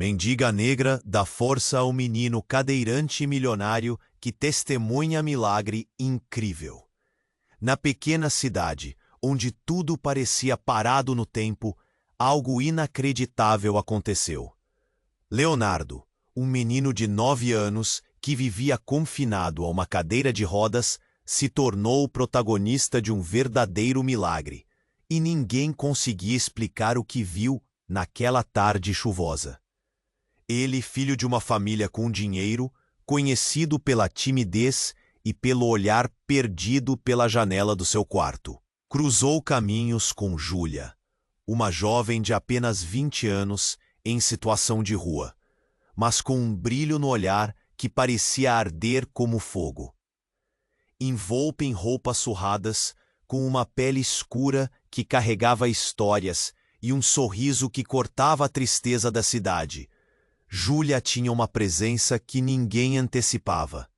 Mendiga negra dá força ao menino cadeirante milionário que testemunha milagre incrível. Na pequena cidade, onde tudo parecia parado no tempo, algo inacreditável aconteceu. Leonardo, um menino de 9 anos que vivia confinado a uma cadeira de rodas, se tornou o protagonista de um verdadeiro milagre, e ninguém conseguia explicar o que viu naquela tarde chuvosa. Ele, filho de uma família com dinheiro, conhecido pela timidez e pelo olhar perdido pela janela do seu quarto, cruzou caminhos com Júlia, uma jovem de apenas 20 anos em situação de rua, mas com um brilho no olhar que parecia arder como fogo. Envolta em roupas surradas, com uma pele escura que carregava histórias e um sorriso que cortava a tristeza da cidade, Júlia tinha uma presença que ninguém antecipava.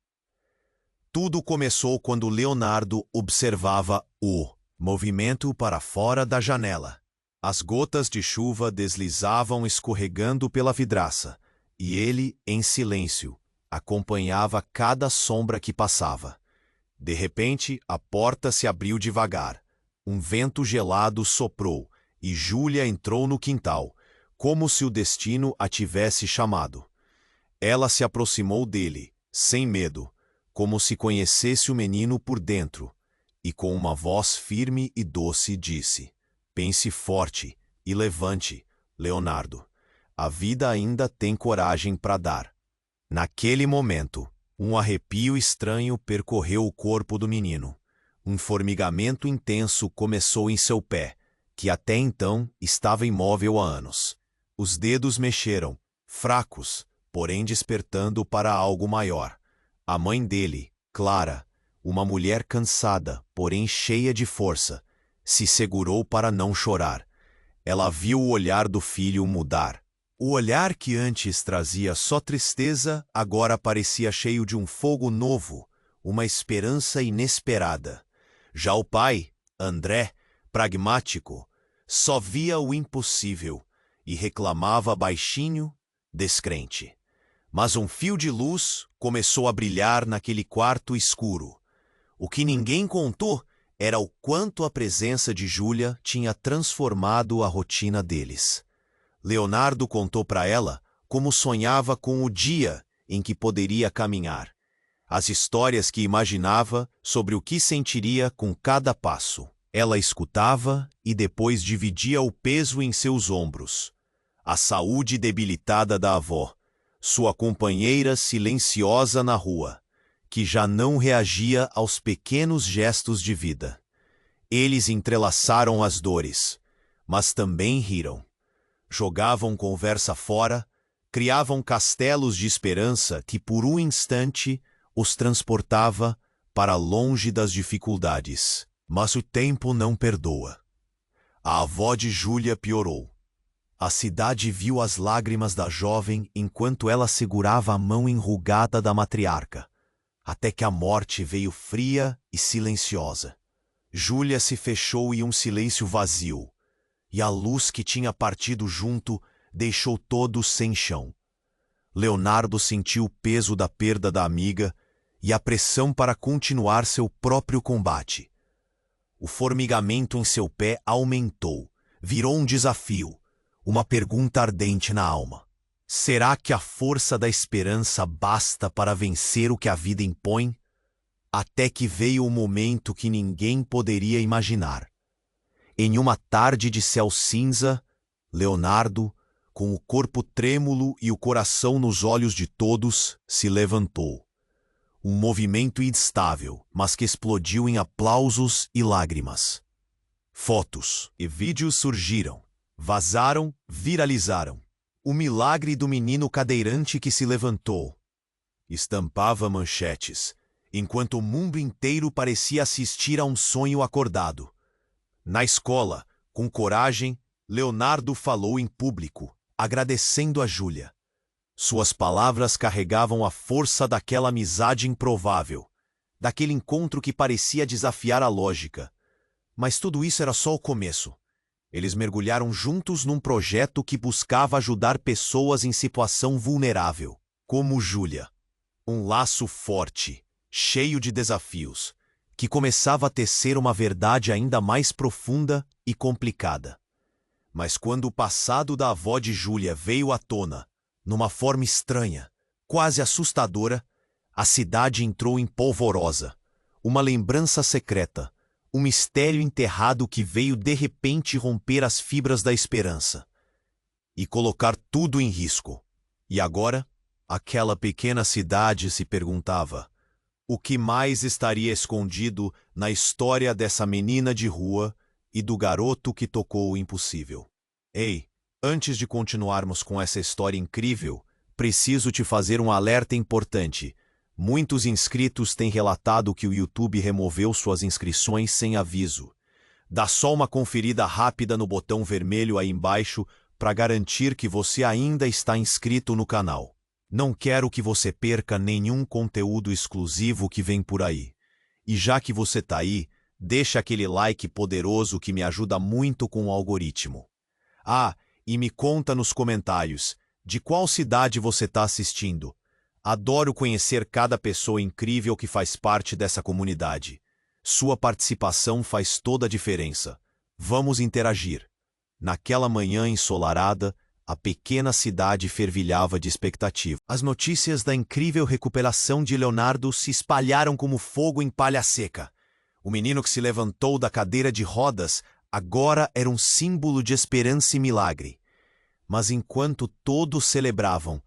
Tudo começou quando Leonardo observava o movimento para fora da janela. As gotas de chuva deslizavam escorregando pela vidraça, e ele, em silêncio, acompanhava cada sombra que passava. De repente, a porta se abriu devagar. Um vento gelado soprou, e Júlia entrou no quintal, como se o destino a tivesse chamado. Ela se aproximou dele, sem medo, como se conhecesse o menino por dentro, e com uma voz firme e doce disse: "Pense forte e levante, Leonardo. A vida ainda tem coragem para dar." Naquele momento, um arrepio estranho percorreu o corpo do menino. Um formigamento intenso começou em seu pé, que até então estava imóvel há anos. Os dedos mexeram, fracos, porém despertando para algo maior. A mãe dele, Clara, uma mulher cansada, porém cheia de força, se segurou para não chorar. Ela viu o olhar do filho mudar. O olhar que antes trazia só tristeza, agora parecia cheio de um fogo novo, uma esperança inesperada. Já o pai, André, pragmático, só via o impossível e reclamava baixinho, descrente. Mas um fio de luz começou a brilhar naquele quarto escuro. O que ninguém contou era o quanto a presença de Júlia tinha transformado a rotina deles. Leonardo contou para ela como sonhava com o dia em que poderia caminhar, as histórias que imaginava sobre o que sentiria com cada passo. Ela escutava e depois dividia o peso em seus ombros. A saúde debilitada da avó, sua companheira silenciosa na rua, que já não reagia aos pequenos gestos de vida. Eles entrelaçaram as dores, mas também riram. Jogavam conversa fora, criavam castelos de esperança que por um instante os transportava para longe das dificuldades. Mas o tempo não perdoa. A avó de Júlia piorou. A cidade viu as lágrimas da jovem enquanto ela segurava a mão enrugada da matriarca, até que a morte veio fria e silenciosa. Júlia se fechou em um silêncio vazio, e a luz que tinha partido junto deixou todos sem chão. Leonardo sentiu o peso da perda da amiga e a pressão para continuar seu próprio combate. O formigamento em seu pé aumentou, virou um desafio, uma pergunta ardente na alma. Será que a força da esperança basta para vencer o que a vida impõe? Até que veio o momento que ninguém poderia imaginar. Em uma tarde de céu cinza, Leonardo, com o corpo trêmulo e o coração nos olhos de todos, se levantou. Um movimento instável, mas que explodiu em aplausos e lágrimas. Fotos e vídeos surgiram, vazaram, viralizaram. O milagre do menino cadeirante que se levantou estampava manchetes, enquanto o mundo inteiro parecia assistir a um sonho acordado. Na escola, com coragem, Leonardo falou em público, agradecendo a Júlia. Suas palavras carregavam a força daquela amizade improvável, daquele encontro que parecia desafiar a lógica. Mas tudo isso era só o começo. Eles mergulharam juntos num projeto que buscava ajudar pessoas em situação vulnerável, como Júlia. Um laço forte, cheio de desafios, que começava a tecer uma verdade ainda mais profunda e complicada. Mas quando o passado da avó de Júlia veio à tona, numa forma estranha, quase assustadora, a cidade entrou em polvorosa. Uma lembrança secreta, um mistério enterrado que veio de repente romper as fibras da esperança e colocar tudo em risco. E agora, aquela pequena cidade se perguntava: o que mais estaria escondido na história dessa menina de rua e do garoto que tocou o impossível? Ei, antes de continuarmos com essa história incrível, preciso te fazer um alerta importante. Muitos inscritos têm relatado que o YouTube removeu suas inscrições sem aviso. Dá só uma conferida rápida no botão vermelho aí embaixo para garantir que você ainda está inscrito no canal. Não quero que você perca nenhum conteúdo exclusivo que vem por aí. E já que você tá aí, deixa aquele like poderoso que me ajuda muito com o algoritmo. Ah, e me conta nos comentários, de qual cidade você tá assistindo? Adoro conhecer cada pessoa incrível que faz parte dessa comunidade. Sua participação faz toda a diferença. Vamos interagir. Naquela manhã ensolarada, a pequena cidade fervilhava de expectativa. As notícias da incrível recuperação de Leonardo se espalharam como fogo em palha seca. O menino que se levantou da cadeira de rodas agora era um símbolo de esperança e milagre. Mas enquanto todos celebravam,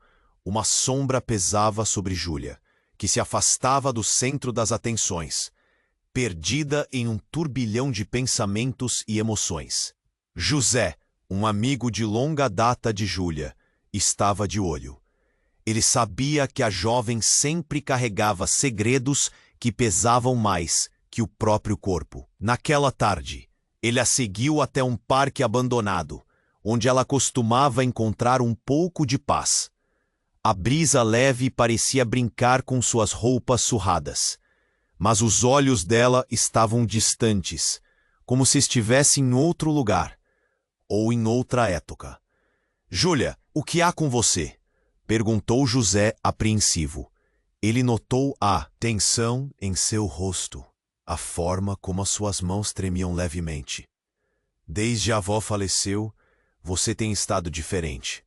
uma sombra pesava sobre Júlia, que se afastava do centro das atenções, perdida em um turbilhão de pensamentos e emoções. José, um amigo de longa data de Júlia, estava de olho. Ele sabia que a jovem sempre carregava segredos que pesavam mais que o próprio corpo. Naquela tarde, ele a seguiu até um parque abandonado, onde ela costumava encontrar um pouco de paz. A brisa leve parecia brincar com suas roupas surradas, mas os olhos dela estavam distantes, como se estivesse em outro lugar, ou em outra época. Júlia, o que há com você? Perguntou José apreensivo. Ele notou a tensão em seu rosto, a forma como as suas mãos tremiam levemente. Desde a avó faleceu, você tem estado diferente.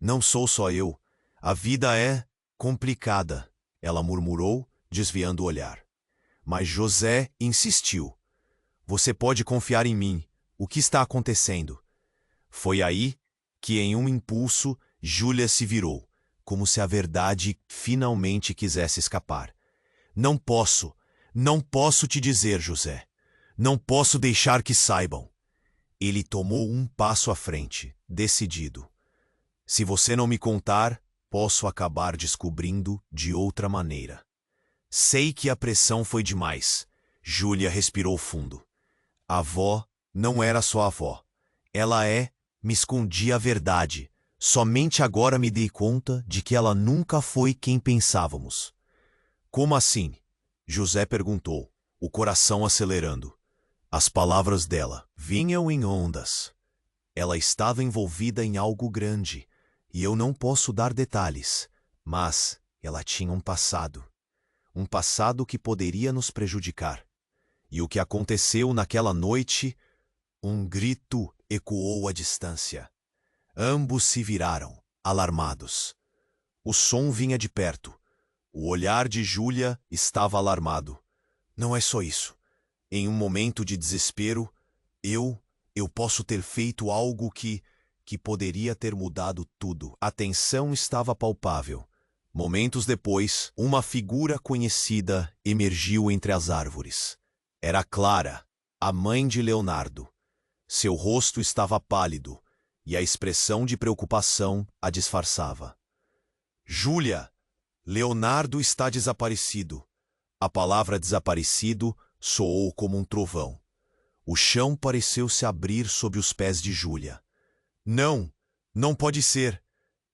Não sou só eu. A vida é complicada, ela murmurou, desviando o olhar. Mas José insistiu. Você pode confiar em mim. O que está acontecendo? Foi aí que, em um impulso, Júlia se virou, como se a verdade finalmente quisesse escapar. Não posso te dizer, José. Não posso deixar que saibam. Ele tomou um passo à frente, decidido. Se você não me contar, posso acabar descobrindo de outra maneira. Sei que a pressão foi demais. Júlia respirou fundo. A avó não era só avó. Ela me escondia a verdade. Somente agora me dei conta de que ela nunca foi quem pensávamos. Como assim? José perguntou, o coração acelerando. As palavras dela vinham em ondas. Ela estava envolvida em algo grande, e eu não posso dar detalhes, mas ela tinha um passado que poderia nos prejudicar. E o que aconteceu naquela noite? Um grito ecoou à distância. Ambos se viraram, alarmados. O som vinha de perto. O olhar de Júlia estava alarmado. Não é só isso. Em um momento de desespero, eu posso ter feito algo que poderia ter mudado tudo. A tensão estava palpável. Momentos depois, uma figura conhecida emergiu entre as árvores. Era Clara, a mãe de Leonardo. Seu rosto estava pálido, e a expressão de preocupação a disfarçava. Júlia, Leonardo está desaparecido. A palavra desaparecido soou como um trovão. O chão pareceu se abrir sob os pés de Júlia. Não pode ser.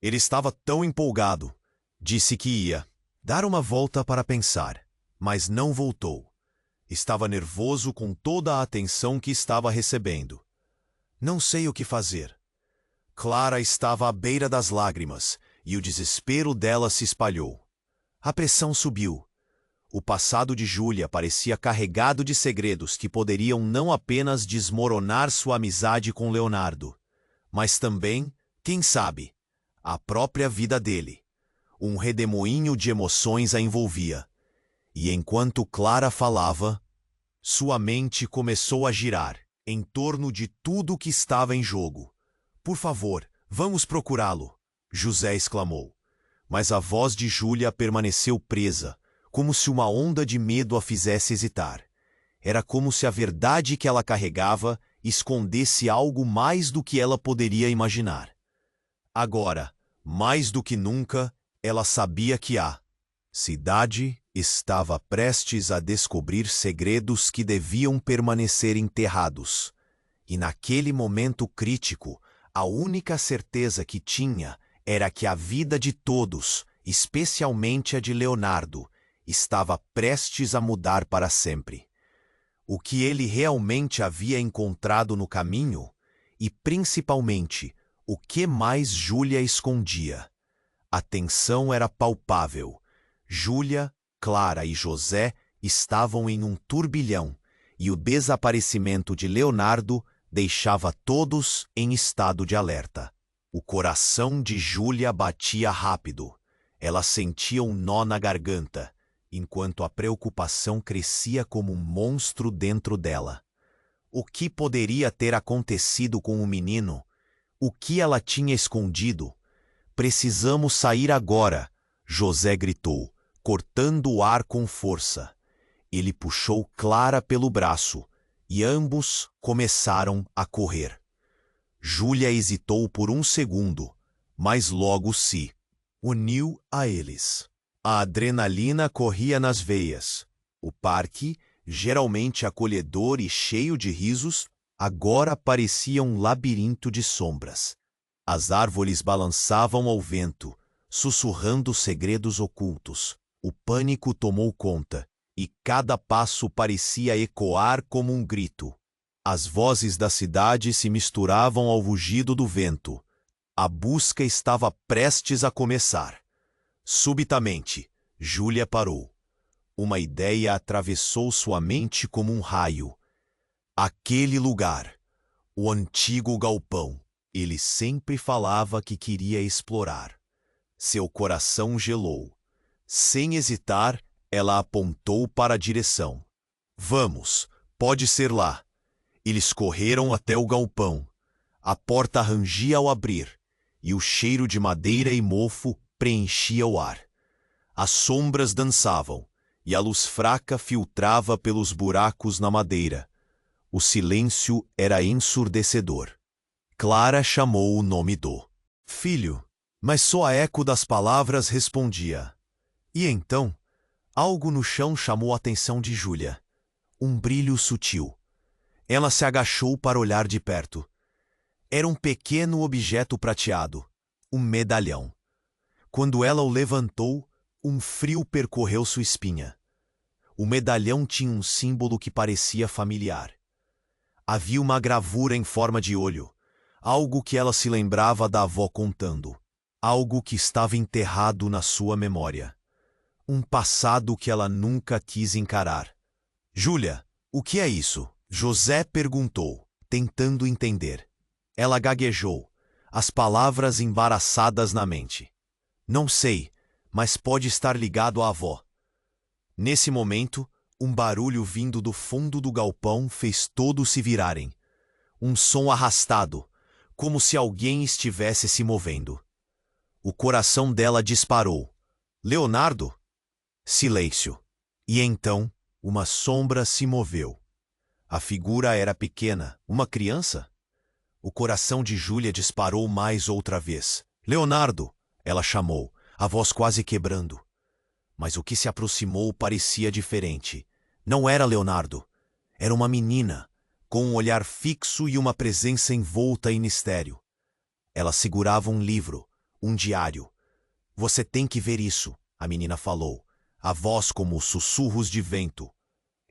Ele estava tão empolgado. Disse que ia dar uma volta para pensar, mas não voltou. Estava nervoso com toda a atenção que estava recebendo. Não sei o que fazer. Clara estava à beira das lágrimas, e o desespero dela se espalhou. A pressão subiu. O passado de Júlia parecia carregado de segredos que poderiam não apenas desmoronar sua amizade com Leonardo, mas também, quem sabe, a própria vida dele. Um redemoinho de emoções a envolvia. E enquanto Clara falava, sua mente começou a girar em torno de tudo que estava em jogo. Por favor, vamos procurá-lo, José exclamou. Mas a voz de Júlia permaneceu presa, como se uma onda de medo a fizesse hesitar. Era como se a verdade que ela carregava escondesse algo mais do que ela poderia imaginar. Agora, mais do que nunca, ela sabia que a cidade estava prestes a descobrir segredos que deviam permanecer enterrados. E naquele momento crítico, a única certeza que tinha era que a vida de todos, especialmente a de Leonardo, estava prestes a mudar para sempre. O que ele realmente havia encontrado no caminho, e principalmente, o que mais Júlia escondia. A tensão era palpável. Júlia, Clara e José estavam em um turbilhão, e o desaparecimento de Leonardo deixava todos em estado de alerta. O coração de Júlia batia rápido. Ela sentia um nó na garganta, enquanto a preocupação crescia como um monstro dentro dela. O que poderia ter acontecido com o menino? O que ela tinha escondido? Precisamos sair agora, José gritou, cortando o ar com força. Ele puxou Clara pelo braço, e ambos começaram a correr. Júlia hesitou por um segundo, mas logo se uniu a eles. A adrenalina corria nas veias. O parque, geralmente acolhedor e cheio de risos, agora parecia um labirinto de sombras. As árvores balançavam ao vento, sussurrando segredos ocultos. O pânico tomou conta, e cada passo parecia ecoar como um grito. As vozes da cidade se misturavam ao rugido do vento. A busca estava prestes a começar. Subitamente, Júlia parou. Uma ideia atravessou sua mente como um raio. Aquele lugar, o antigo galpão. Ele sempre falava que queria explorar. Seu coração gelou. Sem hesitar, ela apontou para a direção. Vamos, pode ser lá. Eles correram até o galpão. A porta rangia ao abrir, e o cheiro de madeira e mofo preenchia o ar. As sombras dançavam, e a luz fraca filtrava pelos buracos na madeira. O silêncio era ensurdecedor. Clara chamou o nome do filho, mas só eco das palavras respondia. E então, algo no chão chamou a atenção de Júlia. Um brilho sutil. Ela se agachou para olhar de perto. Era um pequeno objeto prateado, um medalhão. Quando ela o levantou, um frio percorreu sua espinha. O medalhão tinha um símbolo que parecia familiar. Havia uma gravura em forma de olho, algo que ela se lembrava da avó contando, algo que estava enterrado na sua memória. Um passado que ela nunca quis encarar. Júlia, o que é isso? José perguntou, tentando entender. Ela gaguejou, as palavras embaraçadas na mente. Não sei, mas pode estar ligado à avó. Nesse momento, um barulho vindo do fundo do galpão fez todos se virarem. Um som arrastado, como se alguém estivesse se movendo. O coração dela disparou. Leonardo? Silêncio. E então, uma sombra se moveu. A figura era pequena, uma criança? O coração de Júlia disparou mais outra vez. Leonardo! Ela chamou, a voz quase quebrando. Mas o que se aproximou parecia diferente. Não era Leonardo. Era uma menina, com um olhar fixo e uma presença envolta em mistério. Ela segurava um livro, um diário. Você tem que ver isso, a menina falou, a voz como sussurros de vento.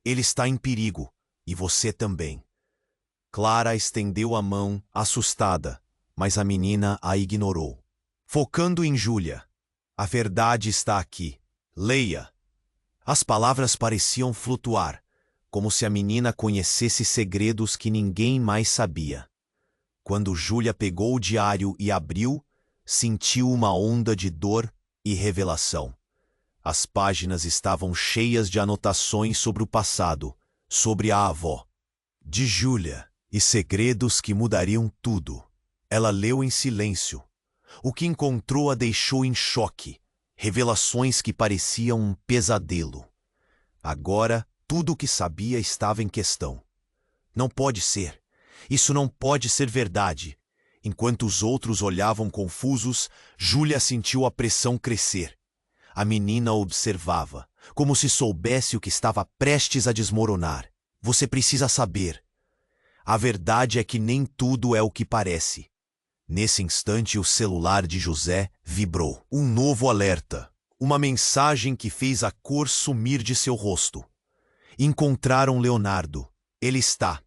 Ele está em perigo, e você também. Clara estendeu a mão, assustada, mas a menina a ignorou. Focando em Júlia. A verdade está aqui. Leia. As palavras pareciam flutuar, como se a menina conhecesse segredos que ninguém mais sabia. Quando Júlia pegou o diário e abriu, sentiu uma onda de dor e revelação. As páginas estavam cheias de anotações sobre o passado, sobre a avó de Júlia, e segredos que mudariam tudo. Ela leu em silêncio. O que encontrou a deixou em choque. Revelações que pareciam um pesadelo. Agora, tudo o que sabia estava em questão. Não pode ser. Isso não pode ser verdade. Enquanto os outros olhavam confusos, Júlia sentiu a pressão crescer. A menina observava, como se soubesse o que estava prestes a desmoronar. Você precisa saber. A verdade é que nem tudo é o que parece. Nesse instante, o celular de José vibrou. Um novo alerta. Uma mensagem que fez a cor sumir de seu rosto. Encontraram Leonardo. Ele está.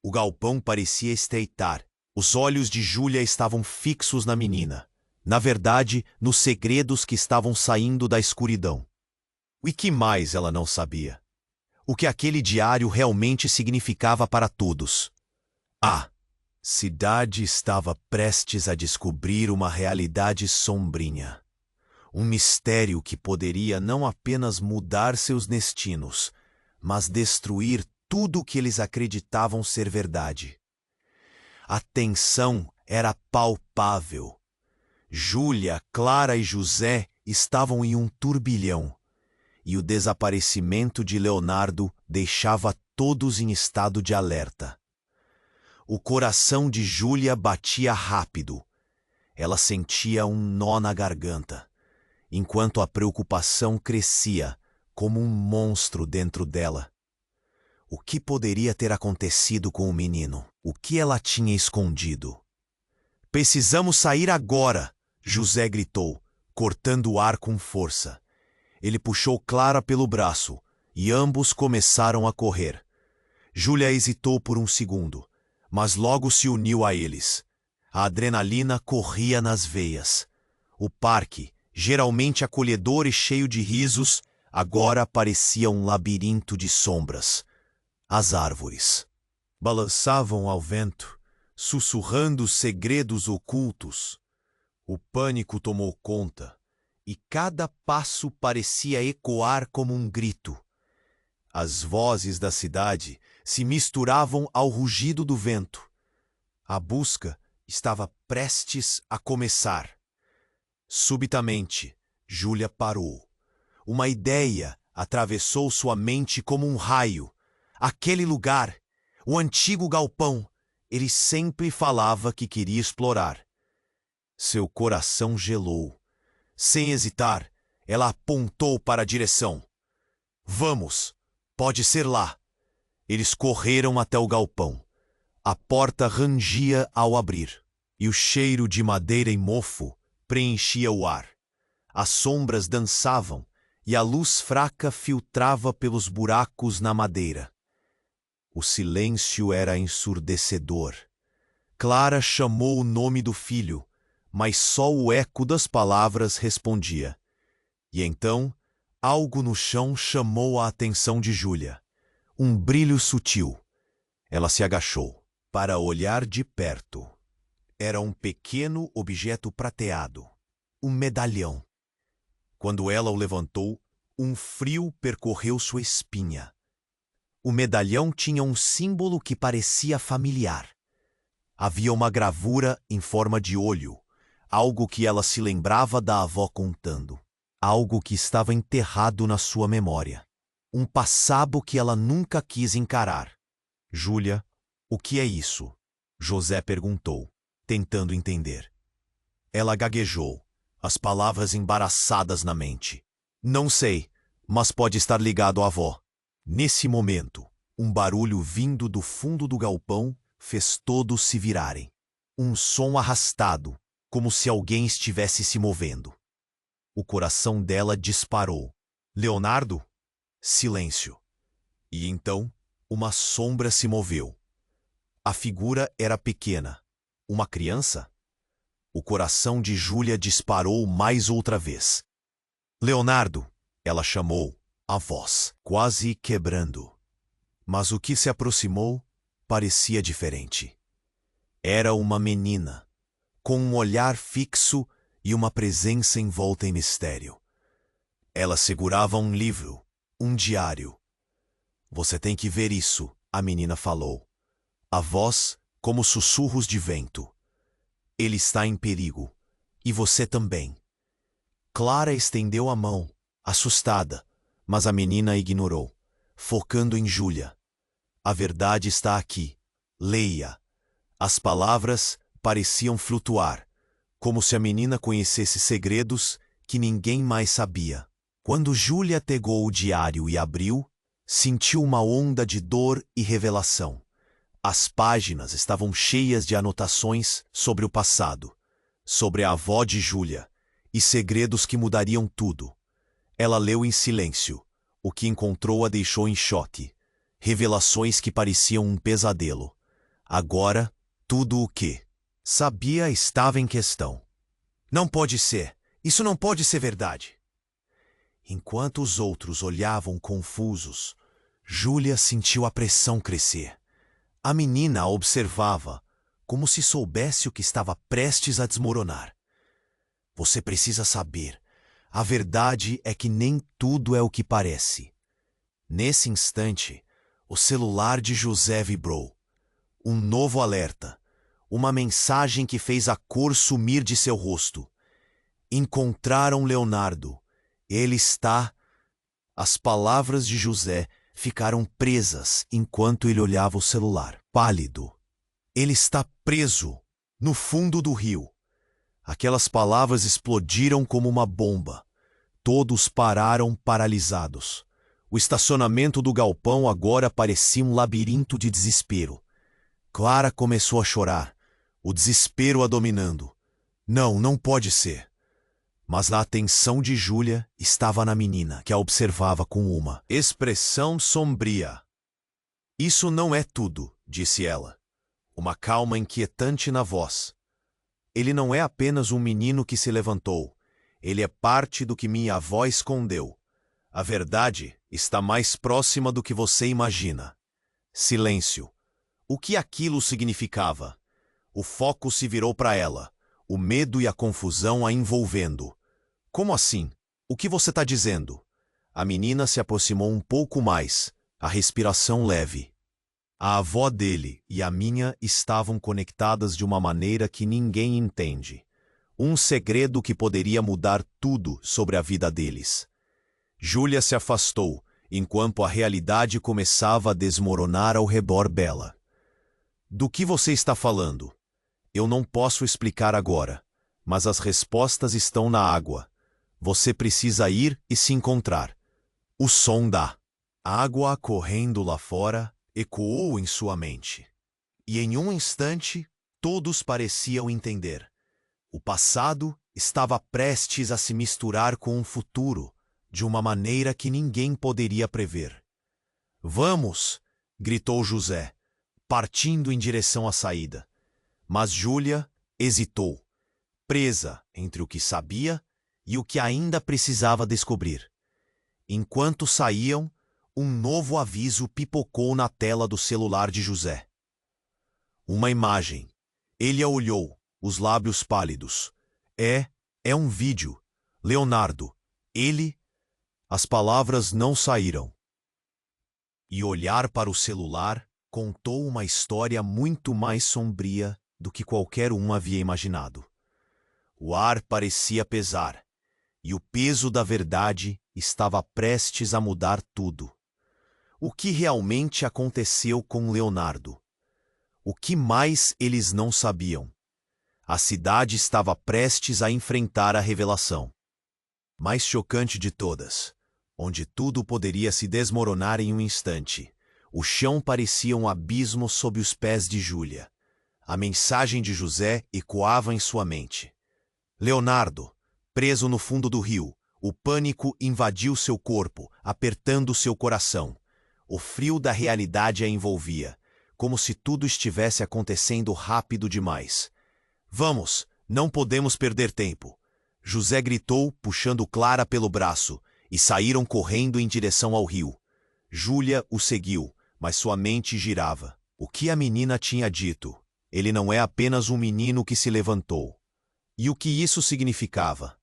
O galpão parecia estreitar. Os olhos de Júlia estavam fixos na menina. Na verdade, nos segredos que estavam saindo da escuridão. E que mais ela não sabia? O que aquele diário realmente significava para todos. A cidade estava prestes a descobrir uma realidade sombria. Um mistério que poderia não apenas mudar seus destinos, mas destruir tudo o que eles acreditavam ser verdade. A tensão era palpável. Júlia, Clara e José estavam em um turbilhão, e o desaparecimento de Leonardo deixava todos em estado de alerta. O coração de Júlia batia rápido. Ela sentia um nó na garganta, enquanto a preocupação crescia como um monstro dentro dela. O que poderia ter acontecido com o menino? O que ela tinha escondido? Precisamos sair agora! José gritou, cortando o ar com força. Ele puxou Clara pelo braço, e ambos começaram a correr. Júlia hesitou por um segundo, mas logo se uniu a eles. A adrenalina corria nas veias. O parque, geralmente acolhedor e cheio de risos, agora parecia um labirinto de sombras. As árvores balançavam ao vento, sussurrando segredos ocultos. O pânico tomou conta, e cada passo parecia ecoar como um grito. As vozes da cidade se misturavam ao rugido do vento. A busca estava prestes a começar. Subitamente, Júlia parou. Uma ideia atravessou sua mente como um raio. Aquele lugar, o antigo galpão, ele sempre falava que queria explorar. Seu coração gelou. Sem hesitar, ela apontou para a direção. Vamos, pode ser lá. Eles correram até o galpão. A porta rangia ao abrir, e o cheiro de madeira e mofo preenchia o ar. As sombras dançavam, e a luz fraca filtrava pelos buracos na madeira. O silêncio era ensurdecedor. Clara chamou o nome do filho, mas só o eco das palavras respondia. E então, algo no chão chamou a atenção de Júlia. Um brilho sutil. Ela se agachou para olhar de perto. Era um pequeno objeto prateado, um medalhão. Quando ela o levantou, um frio percorreu sua espinha. O medalhão tinha um símbolo que parecia familiar. Havia uma gravura em forma de olho, algo que ela se lembrava da avó contando. Algo que estava enterrado na sua memória. Um passado que ela nunca quis encarar. Júlia, o que é isso? José perguntou, tentando entender. Ela gaguejou, as palavras embaraçadas na mente. Não sei, mas pode estar ligado à avó. Nesse momento, um barulho vindo do fundo do galpão fez todos se virarem. Um som arrastado, como se alguém estivesse se movendo. O coração dela disparou. Leonardo? Silêncio. E então, uma sombra se moveu. A figura era pequena. Uma criança? O coração de Júlia disparou mais outra vez. Leonardo, ela chamou, a voz quase quebrando. Mas o que se aproximou parecia diferente. Era uma menina, com um olhar fixo e uma presença envolta em mistério. Ela segurava um livro, um diário. Você tem que ver isso, a menina falou. A voz como sussurros de vento. Ele está em perigo. E você também. Clara estendeu a mão, assustada, mas a menina ignorou, focando em Júlia. A verdade está aqui. Leia. As palavras pareciam flutuar, como se a menina conhecesse segredos que ninguém mais sabia. Quando Júlia pegou o diário e abriu, sentiu uma onda de dor e revelação. As páginas estavam cheias de anotações sobre o passado, sobre a avó de Júlia, e segredos que mudariam tudo. Ela leu em silêncio. O que encontrou a deixou em choque. Revelações que pareciam um pesadelo. Agora, tudo o que sabia estava em questão. Não pode ser. Isso não pode ser verdade. Enquanto os outros olhavam confusos, Júlia sentiu a pressão crescer. A menina a observava, como se soubesse o que estava prestes a desmoronar. Você precisa saber. A verdade é que nem tudo é o que parece. Nesse instante, o celular de José vibrou. Um novo alerta. Uma mensagem que fez a cor sumir de seu rosto. Encontraram Leonardo. Ele está... As palavras de José ficaram presas enquanto ele olhava o celular, pálido. Ele está preso, no fundo do rio. Aquelas palavras explodiram como uma bomba. Todos pararam paralisados. O estacionamento do galpão agora parecia um labirinto de desespero. Clara começou a chorar, o desespero a dominando. Não pode ser. Mas a atenção de Júlia estava na menina, que a observava com uma expressão sombria. Isso não é tudo, disse ela, uma calma inquietante na voz. Ele não é apenas um menino que se levantou. Ele é parte do que minha avó escondeu. A verdade está mais próxima do que você imagina. Silêncio. O que aquilo significava? O foco se virou para ela, o medo e a confusão a envolvendo. Como assim? O que você está dizendo? A menina se aproximou um pouco mais, a respiração leve. A avó dele e a minha estavam conectadas de uma maneira que ninguém entende. Um segredo que poderia mudar tudo sobre a vida deles. Júlia se afastou, enquanto a realidade começava a desmoronar ao redor dela. Do que você está falando? Eu não posso explicar agora, mas as respostas estão na água. Você precisa ir e se encontrar. O som da água correndo lá fora ecoou em sua mente. E em um instante, todos pareciam entender. O passado estava prestes a se misturar com o futuro, de uma maneira que ninguém poderia prever. Vamos! Gritou José, partindo em direção à saída. Mas Júlia hesitou, presa entre o que sabia e o que ainda precisava descobrir. Enquanto saíam, um novo aviso pipocou na tela do celular de José. Uma imagem. Ele a olhou, os lábios pálidos. É um vídeo. Leonardo. Ele... As palavras não saíram. E olhar para o celular contou uma história muito mais sombria do que qualquer um havia imaginado. O ar parecia pesar, e o peso da verdade estava prestes a mudar tudo. O que realmente aconteceu com Leonardo? O que mais eles não sabiam? A cidade estava prestes a enfrentar a revelação. Mais chocante de todas, onde tudo poderia se desmoronar em um instante. O chão parecia um abismo sob os pés de Júlia. A mensagem de José ecoava em sua mente. Leonardo, preso no fundo do rio, o pânico invadiu seu corpo, apertando seu coração. O frio da realidade a envolvia, como se tudo estivesse acontecendo rápido demais. Vamos, não podemos perder tempo. José gritou, puxando Clara pelo braço, e saíram correndo em direção ao rio. Júlia o seguiu, mas sua mente girava. O que a menina tinha dito? Ele não é apenas um menino que se levantou. E o que isso significava?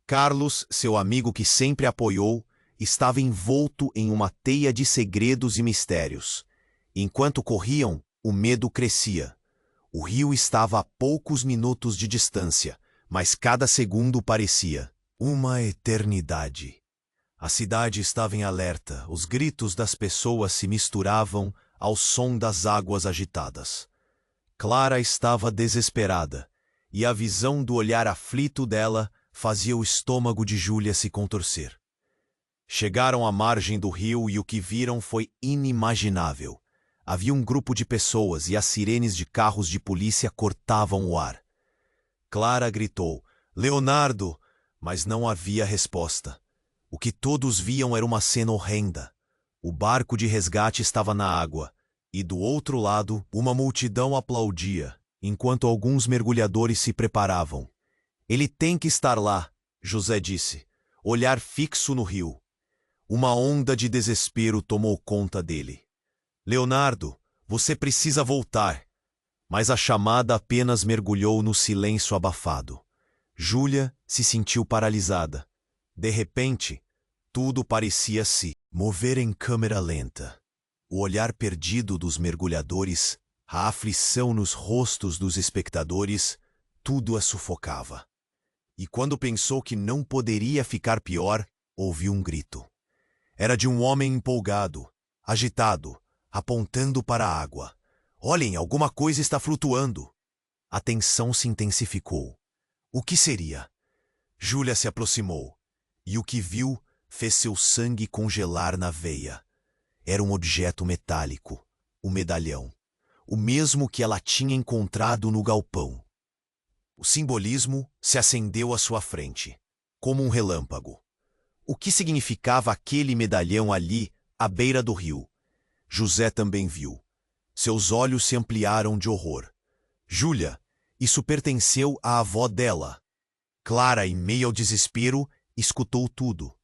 Carlos, seu amigo que sempre apoiou, estava envolto em uma teia de segredos e mistérios. Enquanto corriam, o medo crescia. O rio estava a poucos minutos de distância, mas cada segundo parecia uma eternidade. A cidade estava em alerta, os gritos das pessoas se misturavam ao som das águas agitadas. Clara estava desesperada, e a visão do olhar aflito dela fazia o estômago de Júlia se contorcer. Chegaram à margem do rio e o que viram foi inimaginável. Havia um grupo de pessoas e as sirenes de carros de polícia cortavam o ar. Clara gritou, "Leonardo!", mas não havia resposta. O que todos viam era uma cena horrenda. O barco de resgate estava na água, e do outro lado, uma multidão aplaudia, enquanto alguns mergulhadores se preparavam. "Ele tem que estar lá", José disse, olhar fixo no rio. Uma onda de desespero tomou conta dele. "Leonardo, você precisa voltar." Mas a chamada apenas mergulhou no silêncio abafado. Júlia se sentiu paralisada. De repente, tudo parecia se mover em câmera lenta. O olhar perdido dos mergulhadores, a aflição nos rostos dos espectadores, tudo a sufocava. E quando pensou que não poderia ficar pior, ouviu um grito. Era de um homem empolgado, agitado, apontando para a água. "Olhem, alguma coisa está flutuando." A tensão se intensificou. O que seria? Júlia se aproximou, e o que viu fez seu sangue congelar na veia. Era um objeto metálico, o medalhão, o mesmo que ela tinha encontrado no galpão. O simbolismo se acendeu à sua frente, como um relâmpago. O que significava aquele medalhão ali, à beira do rio? José também viu. Seus olhos se ampliaram de horror. Júlia, isso pertenceu à avó dela. Clara, em meio ao desespero, escutou tudo.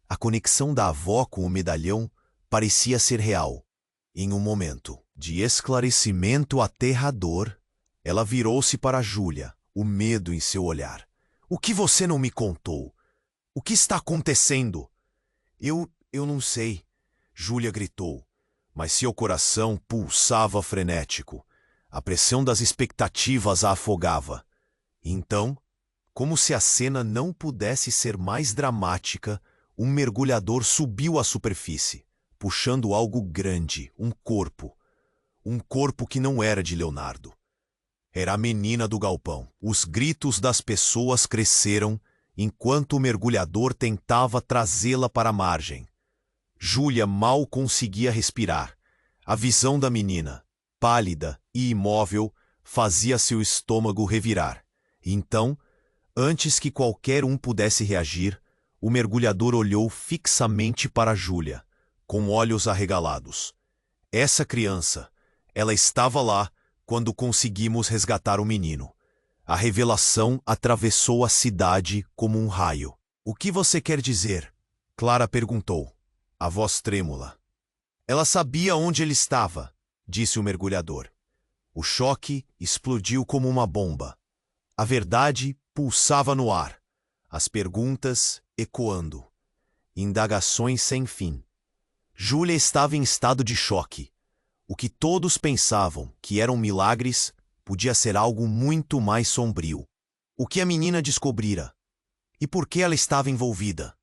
A conexão da avó com o medalhão parecia ser real. Em um momento de esclarecimento aterrador, ela virou-se para Júlia, o medo em seu olhar. "O que você não me contou? O que está acontecendo?" Eu não sei", Júlia gritou, mas seu coração pulsava frenético. A pressão das expectativas a afogava. Então, como se a cena não pudesse ser mais dramática, um mergulhador subiu à superfície, puxando algo grande, um corpo. Um corpo que não era de Leonardo. Era a menina do galpão. Os gritos das pessoas cresceram, enquanto o mergulhador tentava trazê-la para a margem. Júlia mal conseguia respirar. A visão da menina, pálida e imóvel, fazia seu estômago revirar. Então, antes que qualquer um pudesse reagir, o mergulhador olhou fixamente para Júlia, com olhos arregalados. Essa criança, ela estava lá quando conseguimos resgatar o menino. A revelação atravessou a cidade como um raio. "O que você quer dizer?", Clara perguntou, a voz trêmula. "Ela sabia onde ele estava", disse o mergulhador. O choque explodiu como uma bomba. A verdade pulsava no ar, as perguntas ecoando. Indagações sem fim. Júlia estava em estado de choque. O que todos pensavam que eram milagres podia ser algo muito mais sombrio. O que a menina descobrira? E por que ela estava envolvida?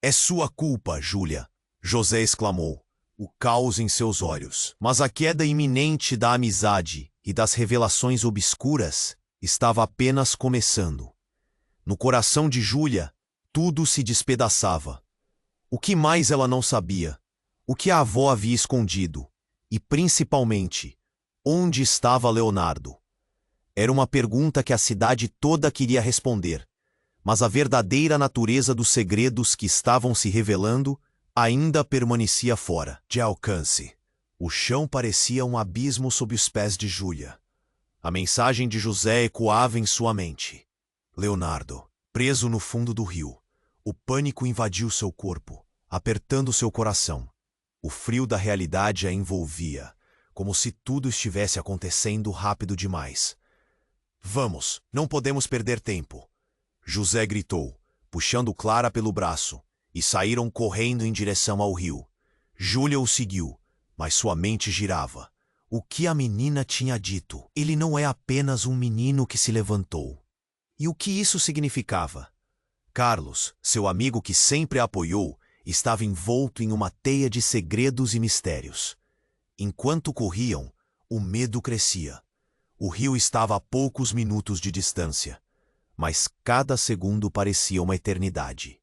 "É sua culpa, Júlia", José exclamou, o caos em seus olhos. Mas a queda iminente da amizade e das revelações obscuras estava apenas começando. No coração de Júlia, tudo se despedaçava. O que mais ela não sabia? O que a avó havia escondido? E, principalmente, onde estava Leonardo? Era uma pergunta que a cidade toda queria responder, mas a verdadeira natureza dos segredos que estavam se revelando ainda permanecia fora de alcance. O chão parecia um abismo sob os pés de Júlia. A mensagem de José ecoava em sua mente. Leonardo, preso no fundo do rio. O pânico invadiu seu corpo, apertando seu coração. O frio da realidade a envolvia, como se tudo estivesse acontecendo rápido demais. Vamos, não podemos perder tempo. José gritou, puxando Clara pelo braço, e saíram correndo em direção ao rio. Júlia o seguiu, mas sua mente girava. O que a menina tinha dito? Ele não é apenas um menino que se levantou. E o que isso significava? Carlos, seu amigo que sempre a apoiou, estava envolto em uma teia de segredos e mistérios. Enquanto corriam, o medo crescia. O rio estava a poucos minutos de distância, mas cada segundo parecia uma eternidade.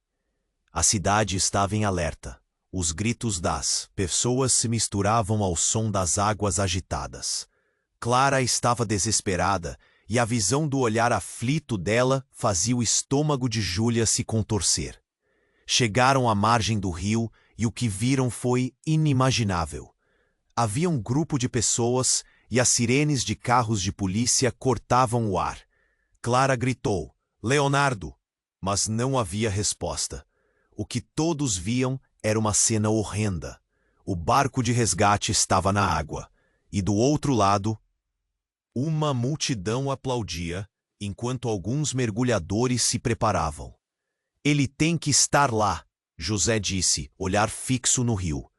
A cidade estava em alerta. Os gritos das pessoas se misturavam ao som das águas agitadas. Clara estava desesperada e a visão do olhar aflito dela fazia o estômago de Júlia se contorcer. Chegaram à margem do rio e o que viram foi inimaginável. Havia um grupo de pessoas e as sirenes de carros de polícia cortavam o ar. Clara gritou, "Leonardo!", mas não havia resposta. O que todos viam era uma cena horrenda. O barco de resgate estava na água, e do outro lado, uma multidão aplaudia, enquanto alguns mergulhadores se preparavam. "Ele tem que estar lá", José disse, olhar fixo no rio.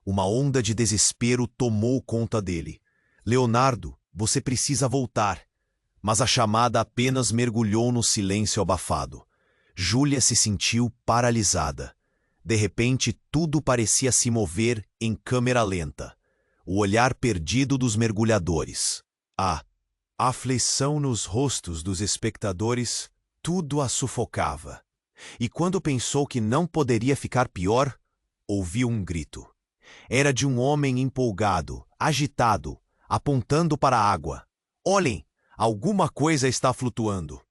Uma onda de desespero tomou conta dele. "Leonardo, você precisa voltar." Mas a chamada apenas mergulhou no silêncio abafado. Júlia se sentiu paralisada. De repente, tudo parecia se mover em câmera lenta. O olhar perdido dos mergulhadores. A aflição nos rostos dos espectadores, tudo a sufocava. E quando pensou que não poderia ficar pior, ouviu um grito. Era de um homem empolgado, agitado, apontando para a água. "Olhem, alguma coisa está flutuando."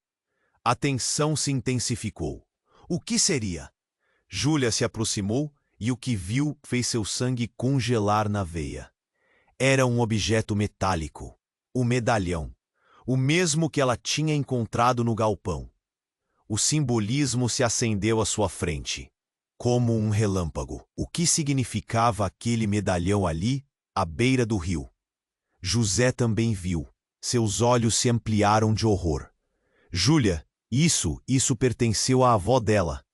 A tensão se intensificou. O que seria? Júlia se aproximou e o que viu fez seu sangue congelar na veia. Era um objeto metálico, o medalhão, o mesmo que ela tinha encontrado no galpão. O simbolismo se acendeu à sua frente, como um relâmpago. O que significava aquele medalhão ali, à beira do rio? José também viu. Seus olhos se ampliaram de horror. Júlia, isso pertenceu à avó dela.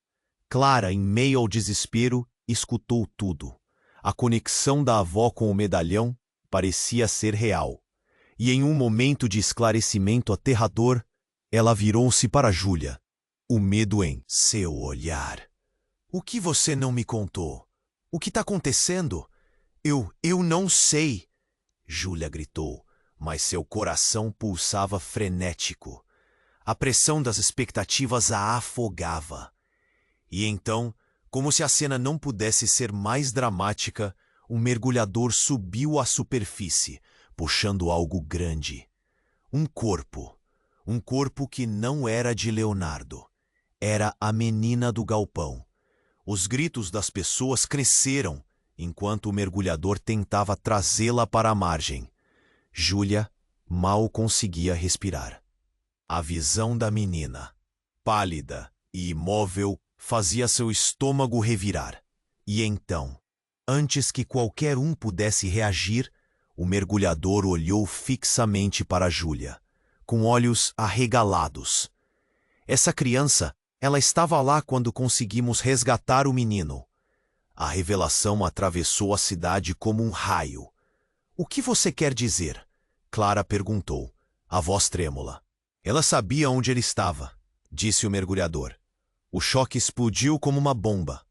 Clara, em meio ao desespero, escutou tudo. A conexão da avó com o medalhão parecia ser real. E em um momento de esclarecimento aterrador, ela virou-se para Júlia, o medo em seu olhar. "O que você não me contou? O que está acontecendo?" Eu não sei", Júlia gritou, mas seu coração pulsava frenético. A pressão das expectativas a afogava. E então, como se a cena não pudesse ser mais dramática, um mergulhador subiu à superfície, puxando algo grande. Um corpo que não era de Leonardo. Era a menina do galpão. Os gritos das pessoas cresceram, enquanto o mergulhador tentava trazê-la para a margem. Júlia mal conseguia respirar. A visão da menina, pálida e imóvel, fazia seu estômago revirar. E então, antes que qualquer um pudesse reagir, o mergulhador olhou fixamente para Júlia, com olhos arregalados. "Essa criança, ela estava lá quando conseguimos resgatar o menino." A revelação atravessou a cidade como um raio. "O que você quer dizer?" Clara perguntou, a voz trêmula. "Ela sabia onde ele estava", disse o mergulhador. O choque explodiu como uma bomba.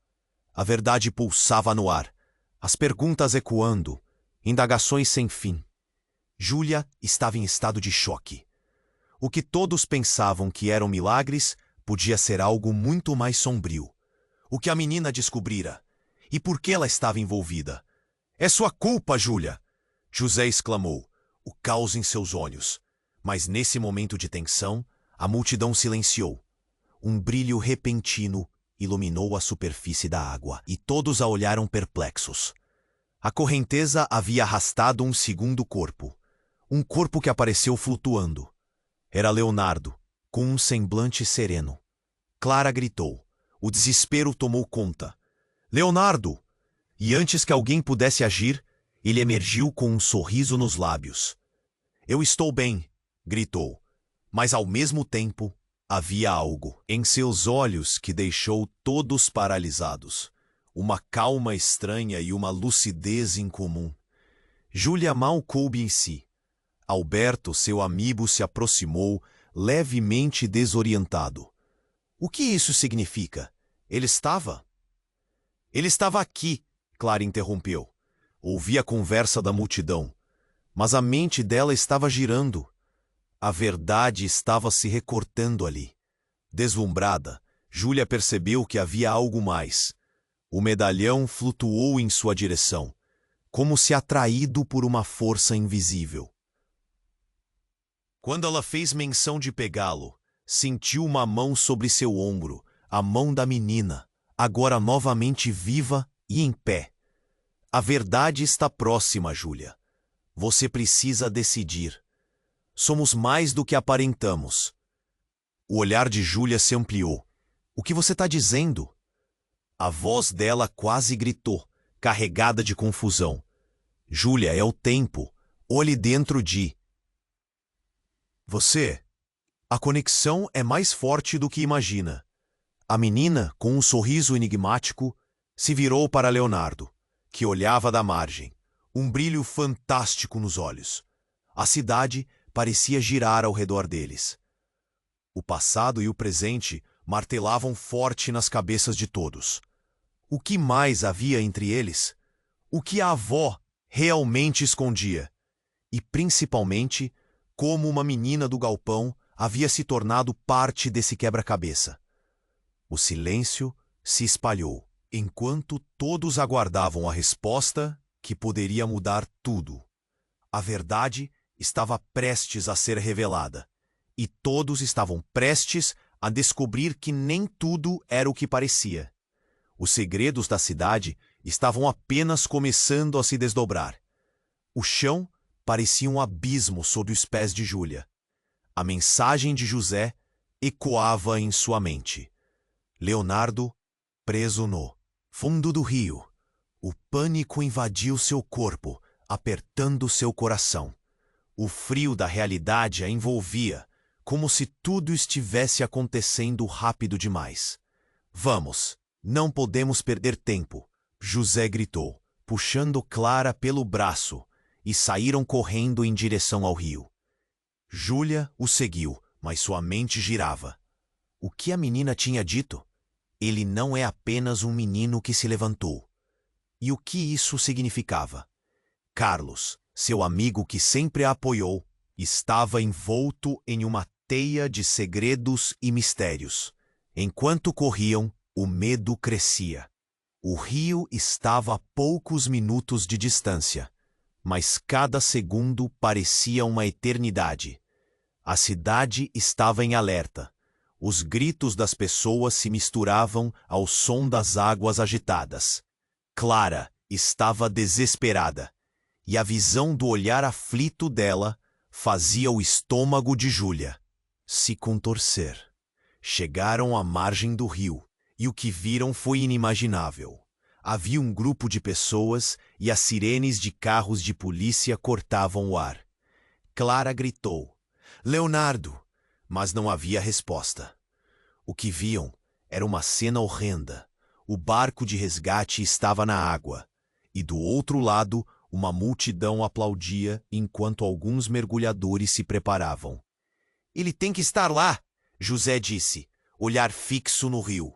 A verdade pulsava no ar, as perguntas ecoando, indagações sem fim. Júlia estava em estado de choque. O que todos pensavam que eram milagres podia ser algo muito mais sombrio. O que a menina descobrira? E por que ela estava envolvida? "É sua culpa, Júlia!" José exclamou, o caos em seus olhos. Mas nesse momento de tensão, a multidão silenciou. Um brilho repentino iluminou a superfície da água, e todos a olharam perplexos. A correnteza havia arrastado um segundo corpo. Um corpo que apareceu flutuando. Era Leonardo, com um semblante sereno. Clara gritou. O desespero tomou conta. Leonardo! E antes que alguém pudesse agir, ele emergiu com um sorriso nos lábios. Eu estou bem, gritou. Mas ao mesmo tempo, havia algo em seus olhos que deixou todos paralisados. Uma calma estranha e uma lucidez incomum. Júlia mal coube em si. Alberto, seu amigo, se aproximou, levemente desorientado. O que isso significa? Ele estava? Ele estava aqui, Clara interrompeu. Ouvi a conversa da multidão, mas a mente dela estava girando. A verdade estava se recortando ali. Deslumbrada, Júlia percebeu que havia algo mais. O medalhão flutuou em sua direção, como se atraído por uma força invisível. Quando ela fez menção de pegá-lo, sentiu uma mão sobre seu ombro, a mão da menina, agora novamente viva e em pé. A verdade está próxima, Júlia. Você precisa decidir. Somos mais do que aparentamos. O olhar de Júlia se ampliou. O que você está dizendo? A voz dela quase gritou, carregada de confusão. Júlia, é o tempo. Olhe dentro de... Você... A conexão é mais forte do que imagina. A menina, com um sorriso enigmático, se virou para Leonardo, que olhava da margem, um brilho fantástico nos olhos. A cidade parecia girar ao redor deles. O passado e o presente martelavam forte nas cabeças de todos. O que mais havia entre eles? O que a avó realmente escondia? E, principalmente, como uma menina do galpão havia se tornado parte desse quebra-cabeça. O silêncio se espalhou, enquanto todos aguardavam a resposta que poderia mudar tudo. A verdade estava prestes a ser revelada, e todos estavam prestes a descobrir que nem tudo era o que parecia. Os segredos da cidade estavam apenas começando a se desdobrar. O chão parecia um abismo sob os pés de Júlia. A mensagem de José ecoava em sua mente. Leonardo, preso no fundo do rio. O pânico invadiu seu corpo, apertando seu coração. O frio da realidade a envolvia, como se tudo estivesse acontecendo rápido demais. Vamos, não podemos perder tempo, José gritou, puxando Clara pelo braço, e saíram correndo em direção ao rio. Júlia o seguiu, mas sua mente girava. O que a menina tinha dito? Ele não é apenas um menino que se levantou. E o que isso significava? Carlos, seu amigo que sempre a apoiou, estava envolto em uma teia de segredos e mistérios. Enquanto corriam, o medo crescia. O rio estava a poucos minutos de distância, mas cada segundo parecia uma eternidade. A cidade estava em alerta. Os gritos das pessoas se misturavam ao som das águas agitadas. Clara estava desesperada, e a visão do olhar aflito dela fazia o estômago de Júlia se contorcer. Chegaram à margem do rio, e o que viram foi inimaginável. Havia um grupo de pessoas e as sirenes de carros de polícia cortavam o ar. Clara gritou, Leonardo, mas não havia resposta. O que viam era uma cena horrenda. O barco de resgate estava na água, e do outro lado uma multidão aplaudia enquanto alguns mergulhadores se preparavam. Ele tem que estar lá, José disse, olhar fixo no rio.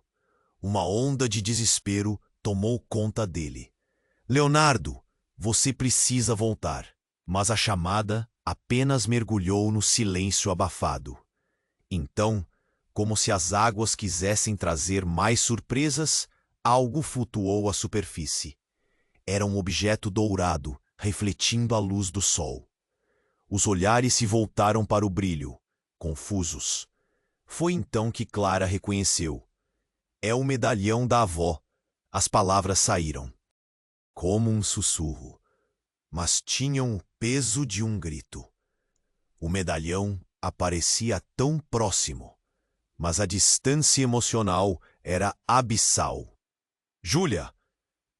Uma onda de desespero tomou conta dele. Leonardo, você precisa voltar. Mas a chamada apenas mergulhou no silêncio abafado. Então, como se as águas quisessem trazer mais surpresas, algo flutuou à superfície. Era um objeto dourado, refletindo a luz do sol. Os olhares se voltaram para o brilho, confusos. Foi então que Clara reconheceu. É o medalhão da avó. As palavras saíram. como um sussurro, mas tinham o peso de um grito. O medalhão aparecia tão próximo, mas a distância emocional era abissal. Júlia,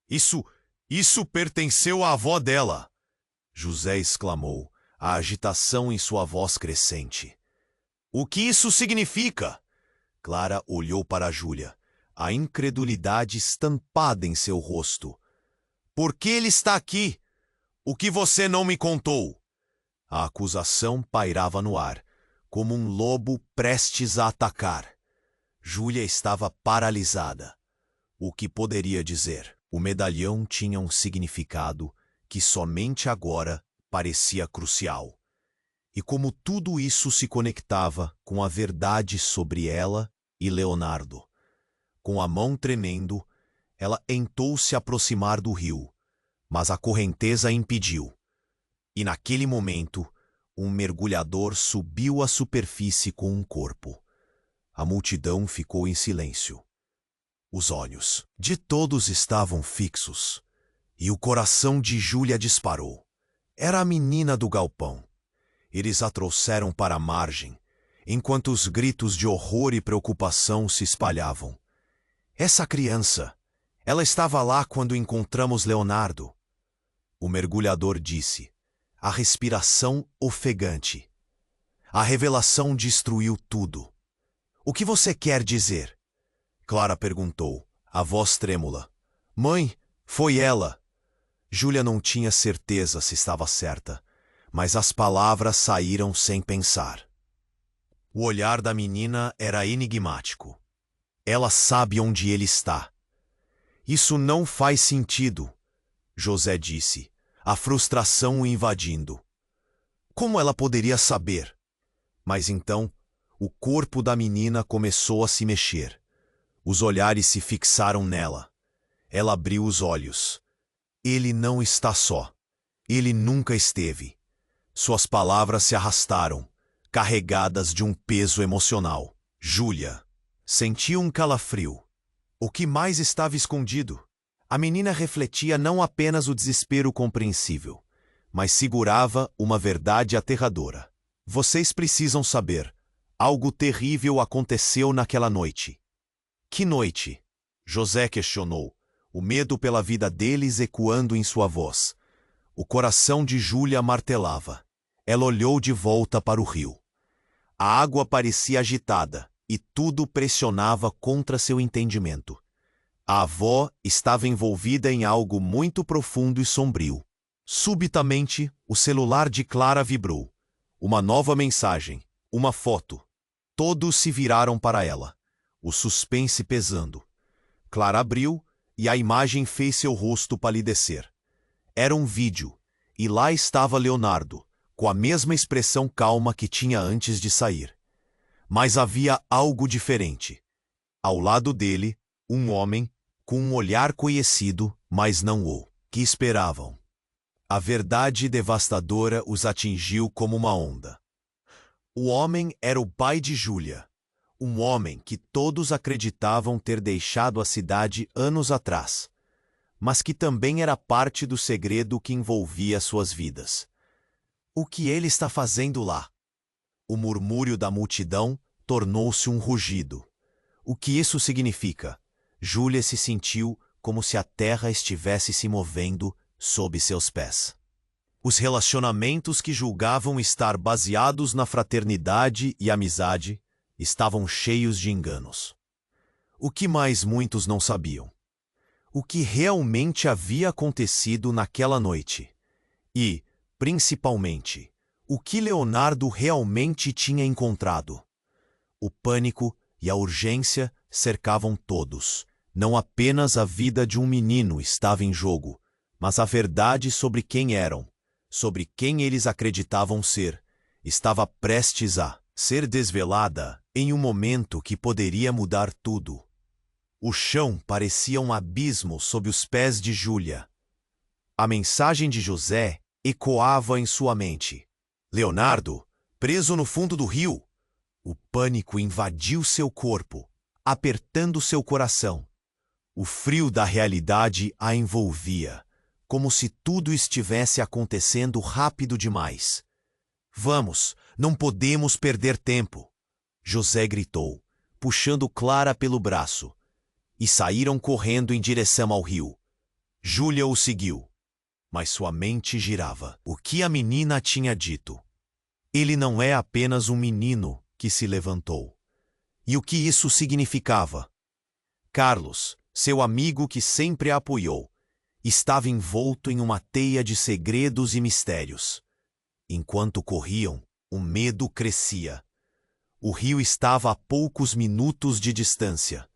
isso pertenceu à avó dela, José exclamou, a agitação em sua voz crescente. O que isso significa? Clara olhou para Júlia, a incredulidade estampada em seu rosto. Por que ele está aqui? O que você não me contou? A acusação pairava no ar, como um lobo prestes a atacar. Júlia estava paralisada. O que poderia dizer? O medalhão tinha um significado que somente agora parecia crucial. E como tudo isso se conectava com a verdade sobre ela e Leonardo. Com a mão tremendo, ela tentou se aproximar do rio, mas a correnteza impediu. E naquele momento, um mergulhador subiu à superfície com um corpo. A multidão ficou em silêncio. Os olhos de todos estavam fixos, e o coração de Júlia disparou. Era a menina do galpão. Eles a trouxeram para a margem, enquanto os gritos de horror e preocupação se espalhavam. Essa criança, ela estava lá quando encontramos Leonardo. O mergulhador disse, a respiração ofegante. A revelação destruiu tudo. O que você quer dizer? Clara perguntou, a voz trêmula. Mãe, foi ela. Júlia não tinha certeza se estava certa, mas as palavras saíram sem pensar. O olhar da menina era enigmático. Ela sabe onde ele está. Isso não faz sentido, José disse, a frustração o invadindo. Como ela poderia saber? Mas então, o corpo da menina começou a se mexer. Os olhares se fixaram nela. Ela abriu os olhos. Ele não está só. Ele nunca esteve. Suas palavras se arrastaram, carregadas de um peso emocional. Júlia sentiu um calafrio. O que mais estava escondido? A menina refletia não apenas o desespero compreensível, mas segurava uma verdade aterradora. Vocês precisam saber. Algo terrível aconteceu naquela noite. Que noite? José questionou, o medo pela vida deles ecoando em sua voz. O coração de Júlia martelava. Ela olhou de volta para o rio. A água parecia agitada e tudo pressionava contra seu entendimento. A avó estava envolvida em algo muito profundo e sombrio. Subitamente, o celular de Clara vibrou. Uma nova mensagem, uma foto. Todos se viraram para ela, o suspense pesando. Clara abriu e a imagem fez seu rosto palidecer. Era um vídeo, e lá estava Leonardo, com a mesma expressão calma que tinha antes de sair. Mas havia algo diferente. Ao lado dele, um homem, com um olhar conhecido, mas não o que esperavam. A verdade devastadora os atingiu como uma onda. O homem era o pai de Júlia, um homem que todos acreditavam ter deixado a cidade anos atrás, mas que também era parte do segredo que envolvia suas vidas. O que ele está fazendo lá? O murmúrio da multidão tornou-se um rugido. O que isso significa? Júlia se sentiu como se a terra estivesse se movendo sob seus pés. Os relacionamentos que julgavam estar baseados na fraternidade e amizade estavam cheios de enganos. O que mais muitos não sabiam? O que realmente havia acontecido naquela noite? E, principalmente, o que Leonardo realmente tinha encontrado? O pânico e a urgência cercavam todos. Não apenas a vida de um menino estava em jogo, mas a verdade sobre quem eram, sobre quem eles acreditavam ser, estava prestes a ser desvelada em um momento que poderia mudar tudo. O chão parecia um abismo sob os pés de Júlia. A mensagem de José ecoava em sua mente. Leonardo, preso no fundo do rio. O pânico invadiu seu corpo, apertando seu coração. O frio da realidade a envolvia, como se tudo estivesse acontecendo rápido demais. Vamos, não podemos perder tempo, José gritou, puxando Clara pelo braço, e saíram correndo em direção ao rio. Júlia o seguiu, mas sua mente girava. O que a menina tinha dito? Ele não é apenas um menino que se levantou. E o que isso significava? Carlos, seu amigo que sempre a apoiou, estava envolto em uma teia de segredos e mistérios. Enquanto corriam, o medo crescia. O rio estava a poucos minutos de distância,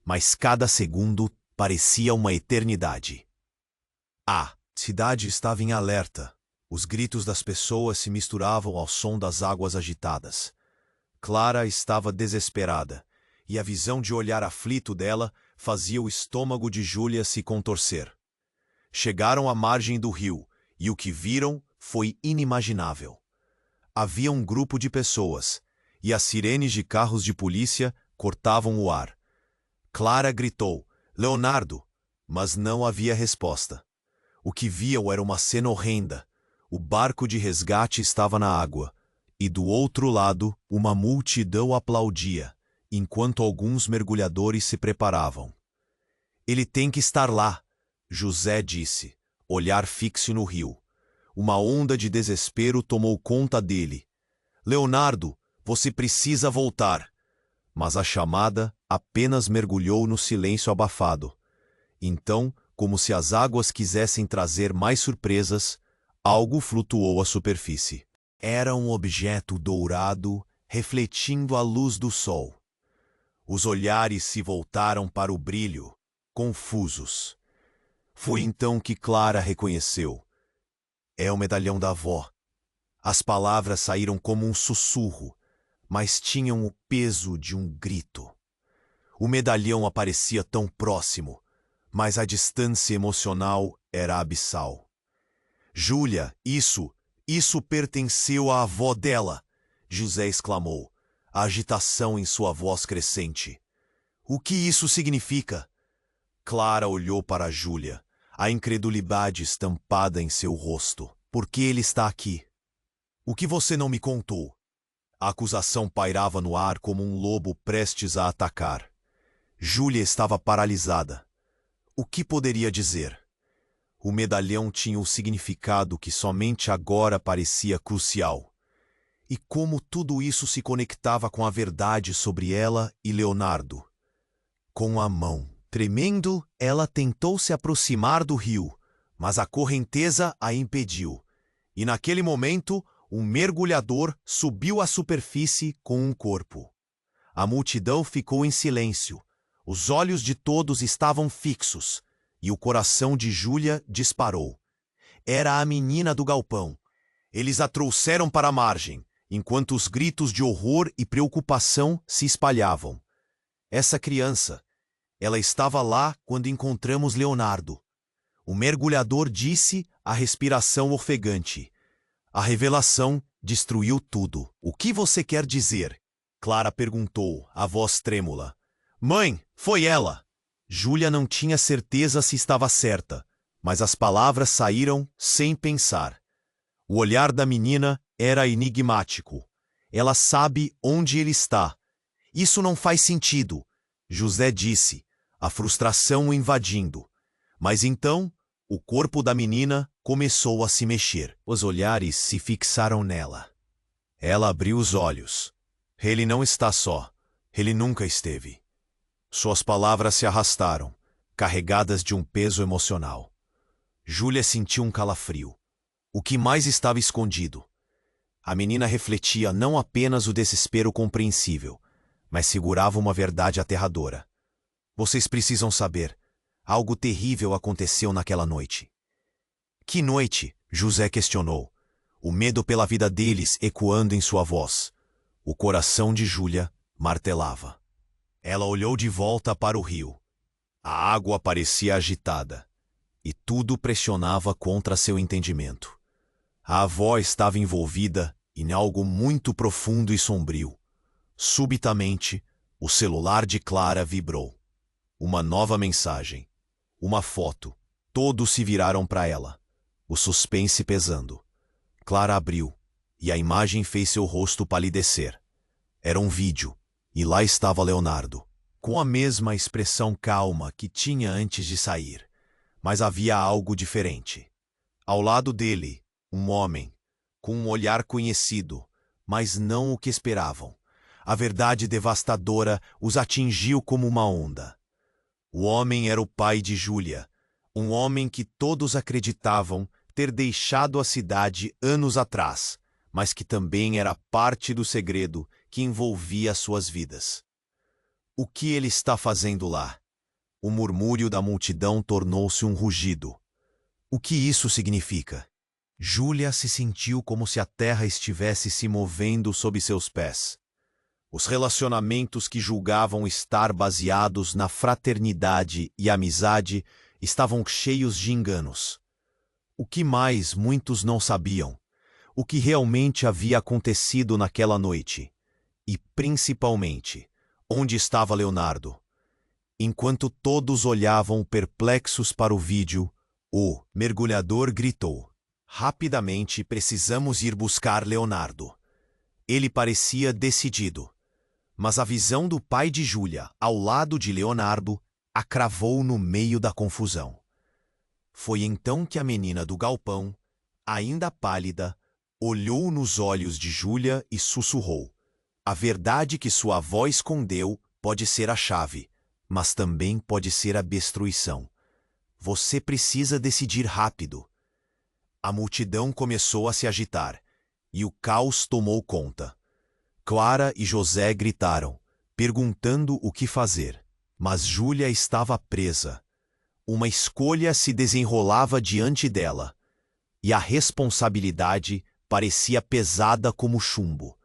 mas cada segundo parecia uma eternidade. A cidade estava em alerta. Os gritos das pessoas se misturavam ao som das águas agitadas. Clara estava desesperada, e a visão de olhar aflito dela fazia o estômago de Júlia se contorcer. Chegaram à margem do rio, e o que viram foi inimaginável. Havia um grupo de pessoas, e as sirenes de carros de polícia cortavam o ar. Clara gritou, "Leonardo!", mas não havia resposta. O que viam era uma cena horrenda. O barco de resgate estava na água, e do outro lado uma multidão aplaudia, enquanto alguns mergulhadores se preparavam. "Ele tem que estar lá", José disse, olhar fixo no rio. Uma onda de desespero tomou conta dele. "Leonardo, você precisa voltar." Mas a chamada apenas mergulhou no silêncio abafado. Então, como se as águas quisessem trazer mais surpresas, algo flutuou à superfície. Era um objeto dourado, refletindo a luz do sol. Os olhares se voltaram para o brilho, confusos. Foi então que Clara reconheceu. "É o medalhão da avó." As palavras saíram como um sussurro, mas tinham o peso de um grito. O medalhão aparecia tão próximo, mas a distância emocional era abissal. "Júlia, isso pertenceu à avó dela!" José exclamou, a agitação em sua voz crescente. "O que isso significa?" Clara olhou para Júlia, a incredulidade estampada em seu rosto. "Por que ele está aqui? O que você não me contou?" A acusação pairava no ar como um lobo prestes a atacar. Júlia estava paralisada. O que poderia dizer? O medalhão tinha o significado que somente agora parecia crucial. E como tudo isso se conectava com a verdade sobre ela e Leonardo? Com a mão tremendo, ela tentou se aproximar do rio, mas a correnteza a impediu. E naquele momento, um mergulhador subiu à superfície com um corpo. A multidão ficou em silêncio. Os olhos de todos estavam fixos, e o coração de Júlia disparou. Era a menina do galpão. Eles a trouxeram para a margem, enquanto os gritos de horror e preocupação se espalhavam. Essa criança, ela estava lá quando encontramos Leonardo. O mergulhador disse, a respiração ofegante. A revelação destruiu tudo. "O que você quer dizer?" Clara perguntou, a voz trêmula. "Mãe, foi ela!" Júlia não tinha certeza se estava certa, mas as palavras saíram sem pensar. O olhar da menina era enigmático. "Ela sabe onde ele está." "Isso não faz sentido", José disse, a frustração o invadindo. Mas então, o corpo da menina começou a se mexer. Os olhares se fixaram nela. Ela abriu os olhos. Ele não está só. Ele nunca esteve. Suas palavras se arrastaram, carregadas de um peso emocional. Júlia sentiu um calafrio. O que mais estava escondido? A menina refletia não apenas o desespero compreensível, mas segurava uma verdade aterradora. "Vocês precisam saber. Algo terrível aconteceu naquela noite." "Que noite?" José questionou, o medo pela vida deles ecoando em sua voz. O coração de Júlia martelava. Ela olhou de volta para o rio. A água parecia agitada, e tudo pressionava contra seu entendimento. A avó estava envolvida em algo muito profundo e sombrio. Subitamente, o celular de Clara vibrou. Uma nova mensagem. Uma foto, Todos se viraram para ela, o suspense pesando. Clara abriu, e a imagem fez seu rosto palidecer. Era um vídeo, e lá estava Leonardo, com a mesma expressão calma que tinha antes de sair. Mas havia algo diferente. Ao lado dele, um homem, com um olhar conhecido, mas não o que esperavam. A verdade devastadora os atingiu como uma onda. O homem era o pai de Júlia, um homem que todos acreditavam ter deixado a cidade anos atrás, mas que também era parte do segredo que envolvia suas vidas. O que ele está fazendo lá? O murmúrio da multidão tornou-se um rugido. O que isso significa? Júlia se sentiu como se a terra estivesse se movendo sob seus pés. Os relacionamentos que julgavam estar baseados na fraternidade e amizade estavam cheios de enganos. O que mais muitos não sabiam? O que realmente havia acontecido naquela noite? E, principalmente, onde estava Leonardo? Enquanto todos olhavam perplexos para o vídeo, o mergulhador gritou: "Rapidamente precisamos ir buscar Leonardo." Ele parecia decidido, mas a visão do pai de Júlia, ao lado de Leonardo, a cravou no meio da confusão. Foi então que a menina do galpão, ainda pálida, olhou nos olhos de Júlia e sussurrou: "A verdade que sua avó escondeu pode ser a chave, mas também pode ser a destruição. Você precisa decidir rápido." A multidão começou a se agitar, e o caos tomou conta. Clara e José gritaram, perguntando o que fazer. Mas Júlia estava presa. Uma escolha se desenrolava diante dela, e a responsabilidade parecia pesada como chumbo.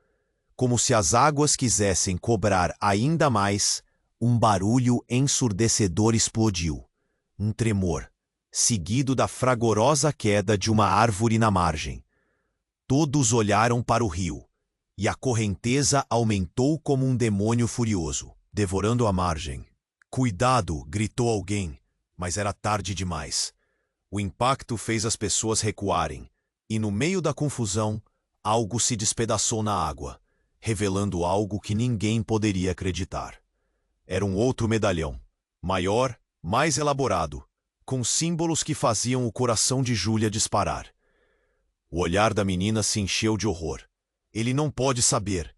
Como se as águas quisessem cobrar ainda mais, um barulho ensurdecedor explodiu. Um tremor, seguido da fragorosa queda de uma árvore na margem. Todos olharam para o rio, e a correnteza aumentou como um demônio furioso, devorando a margem. "Cuidado!" gritou alguém, mas era tarde demais. O impacto fez as pessoas recuarem, e no meio da confusão, algo se despedaçou na água, revelando algo que ninguém poderia acreditar. Era um outro medalhão, maior, mais elaborado, com símbolos que faziam o coração de Júlia disparar. O olhar da menina se encheu de horror. Ele não pode saber.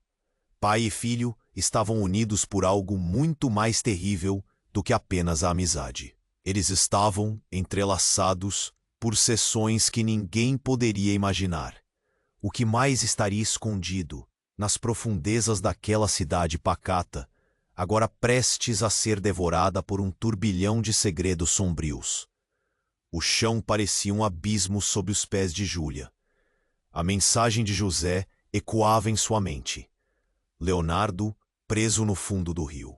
Pai e filho estavam unidos por algo muito mais terrível do que apenas a amizade. Eles estavam entrelaçados por seções que ninguém poderia imaginar. O que mais estaria escondido nas profundezas daquela cidade pacata, agora prestes a ser devorada por um turbilhão de segredos sombrios? O chão parecia um abismo sob os pés de Júlia. A mensagem de José ecoava em sua mente. Leonardo preso no fundo do rio.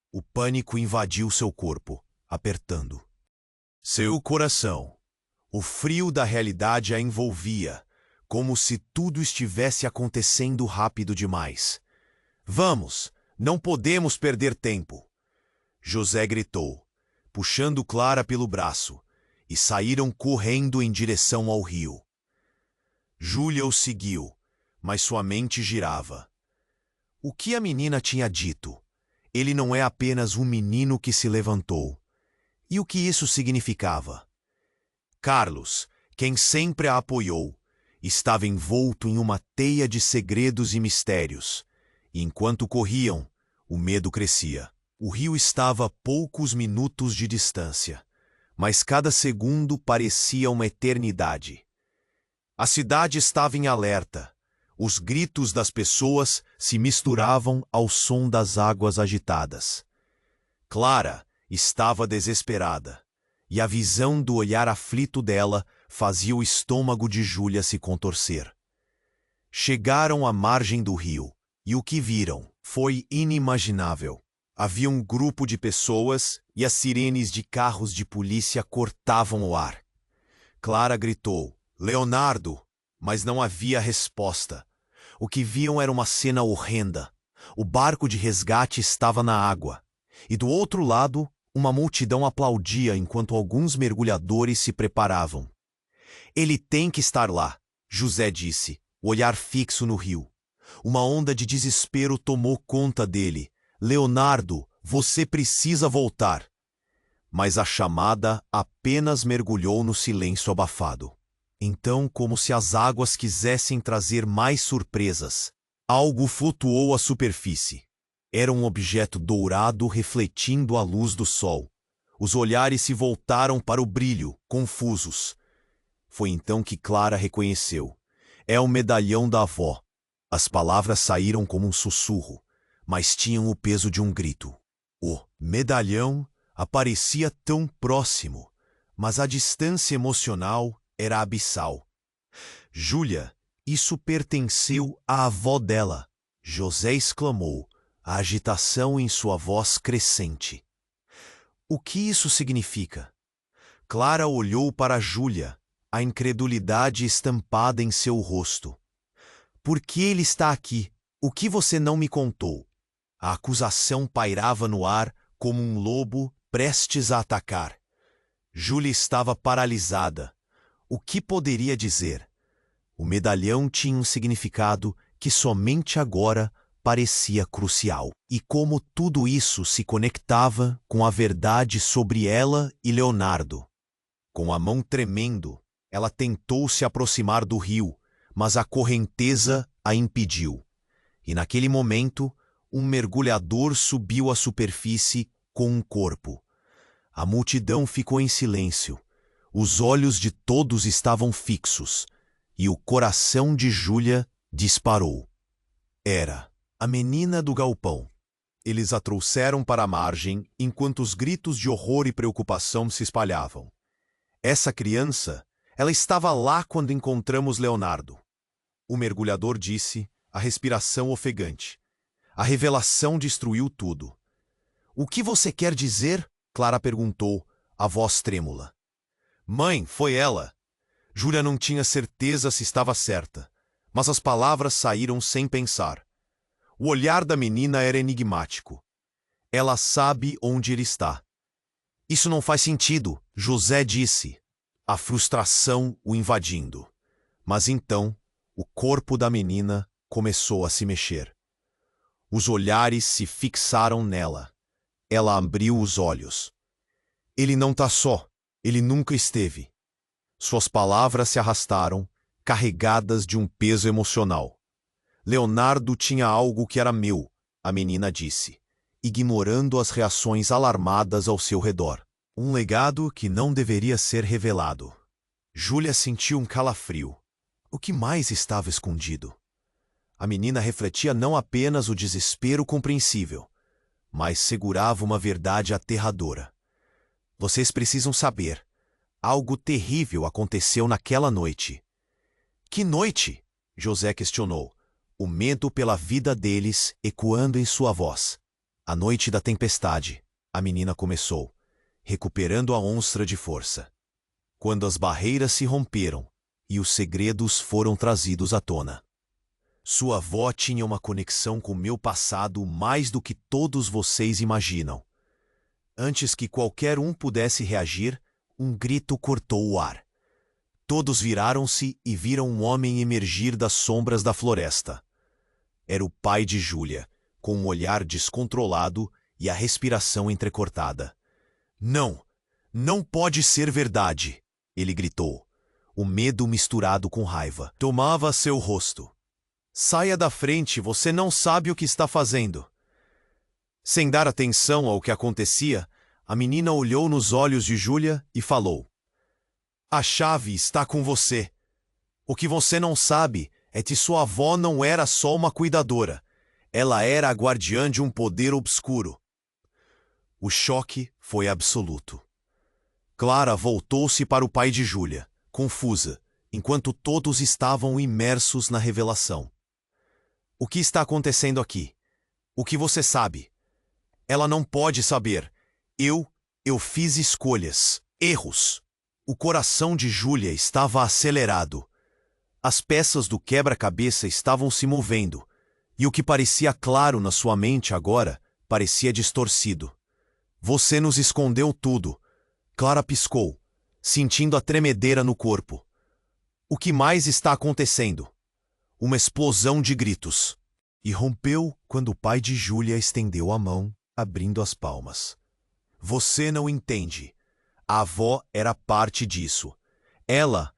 O pânico invadiu seu corpo, apertando seu coração. O frio da realidade a envolvia, como se tudo estivesse acontecendo rápido demais. "Vamos, não podemos perder tempo!" José gritou, puxando Clara pelo braço, e saíram correndo em direção ao rio. Júlia o seguiu, mas sua mente girava. O que a menina tinha dito? Ele não é apenas um menino que se levantou. E o que isso significava? Carlos, quem sempre a apoiou, estava envolto em uma teia de segredos e mistérios. E enquanto corriam, o medo crescia. O rio estava a poucos minutos de distância, mas cada segundo parecia uma eternidade. A cidade estava em alerta. Os gritos das pessoas se misturavam ao som das águas agitadas. Clara estava desesperada, e a visão do olhar aflito dela fazia o estômago de Júlia se contorcer. Chegaram à margem do rio, e o que viram foi inimaginável. Havia um grupo de pessoas e as sirenes de carros de polícia cortavam o ar. Clara gritou: "Leonardo!" Mas não havia resposta. O que viam era uma cena horrenda. O barco de resgate estava na água, e do outro lado, Uma multidão aplaudia enquanto alguns mergulhadores se preparavam. Ele tem que estar lá, José disse, o olhar fixo no rio. Uma onda de desespero tomou conta dele. Leonardo, você precisa voltar. Mas a chamada apenas mergulhou no silêncio abafado. Então, como se as águas quisessem trazer mais surpresas, algo flutuou à superfície. Era um objeto dourado refletindo a luz do sol. Os olhares se voltaram para o brilho, confusos. Foi então que Clara reconheceu. É o medalhão da avó. As palavras saíram como um sussurro, mas tinham o peso de um grito. O medalhão aparecia tão próximo, mas a distância emocional era abissal. Júlia, isso pertenceu à avó dela, José exclamou, a agitação em sua voz crescente. O que isso significa? Clara olhou para Júlia, a incredulidade estampada em seu rosto. Por que ele está aqui? O que você não me contou? A acusação pairava no ar como um lobo prestes a atacar. Júlia estava paralisada. O que poderia dizer? O medalhão tinha um significado que somente agora parecia crucial. E como tudo isso se conectava com a verdade sobre ela e Leonardo. Com a mão tremendo, ela tentou se aproximar do rio, mas a correnteza a impediu. E naquele momento, um mergulhador subiu à superfície com um corpo. A multidão ficou em silêncio. Os olhos de todos estavam fixos, e o coração de Júlia disparou. Era a menina do galpão. Eles a trouxeram para a margem, enquanto os gritos de horror e preocupação se espalhavam. Essa criança, ela estava lá quando encontramos Leonardo. O mergulhador disse, a respiração ofegante. A revelação destruiu tudo. O que você quer dizer? Clara perguntou, a voz trêmula. Mãe, foi ela. Júlia não tinha certeza se estava certa, mas as palavras saíram sem pensar. O olhar da menina era enigmático. Ela sabe onde ele está. Isso não faz sentido, José disse, a frustração o invadindo. Mas então, o corpo da menina começou a se mexer. Os olhares se fixaram nela. Ela abriu os olhos. Ele não está só. Ele nunca esteve. Suas palavras se arrastaram, carregadas de um peso emocional. Leonardo tinha algo que era meu, a menina disse, ignorando as reações alarmadas ao seu redor. Um legado que não deveria ser revelado. Júlia sentiu um calafrio. O que mais estava escondido? A menina refletia não apenas o desespero compreensível, mas segurava uma verdade aterradora. Vocês precisam saber. Algo terrível aconteceu naquela noite. Que noite? José questionou, o medo pela vida deles ecoando em sua voz. A noite da tempestade, a menina começou, recuperando a onça de força. Quando as barreiras se romperam e os segredos foram trazidos à tona. Sua avó tinha uma conexão com meu passado mais do que todos vocês imaginam. Antes que qualquer um pudesse reagir, um grito cortou o ar. Todos viraram-se e viram um homem emergir das sombras da floresta. Era o pai de Júlia, com um olhar descontrolado e a respiração entrecortada. Não! Não pode ser verdade! Ele gritou. O medo misturado com raiva tomava seu rosto. Saia da frente, você não sabe o que está fazendo. Sem dar atenção ao que acontecia, a menina olhou nos olhos de Júlia e falou. A chave está com você. O que você não sabe é que sua avó não era só uma cuidadora. Ela era a guardiã de um poder obscuro. O choque foi absoluto. Clara voltou-se para o pai de Júlia, confusa, enquanto todos estavam imersos na revelação. O que está acontecendo aqui? O que você sabe? Ela não pode saber. Eu fiz escolhas, erros. O coração de Júlia estava acelerado. As peças do quebra-cabeça estavam se movendo, e o que parecia claro na sua mente agora parecia distorcido. Você nos escondeu tudo. Clara piscou, sentindo a tremedeira no corpo. O que mais está acontecendo? Uma explosão de gritos. E rompeu quando o pai de Júlia estendeu a mão, abrindo as palmas. Você não entende. A avó era parte disso. Ela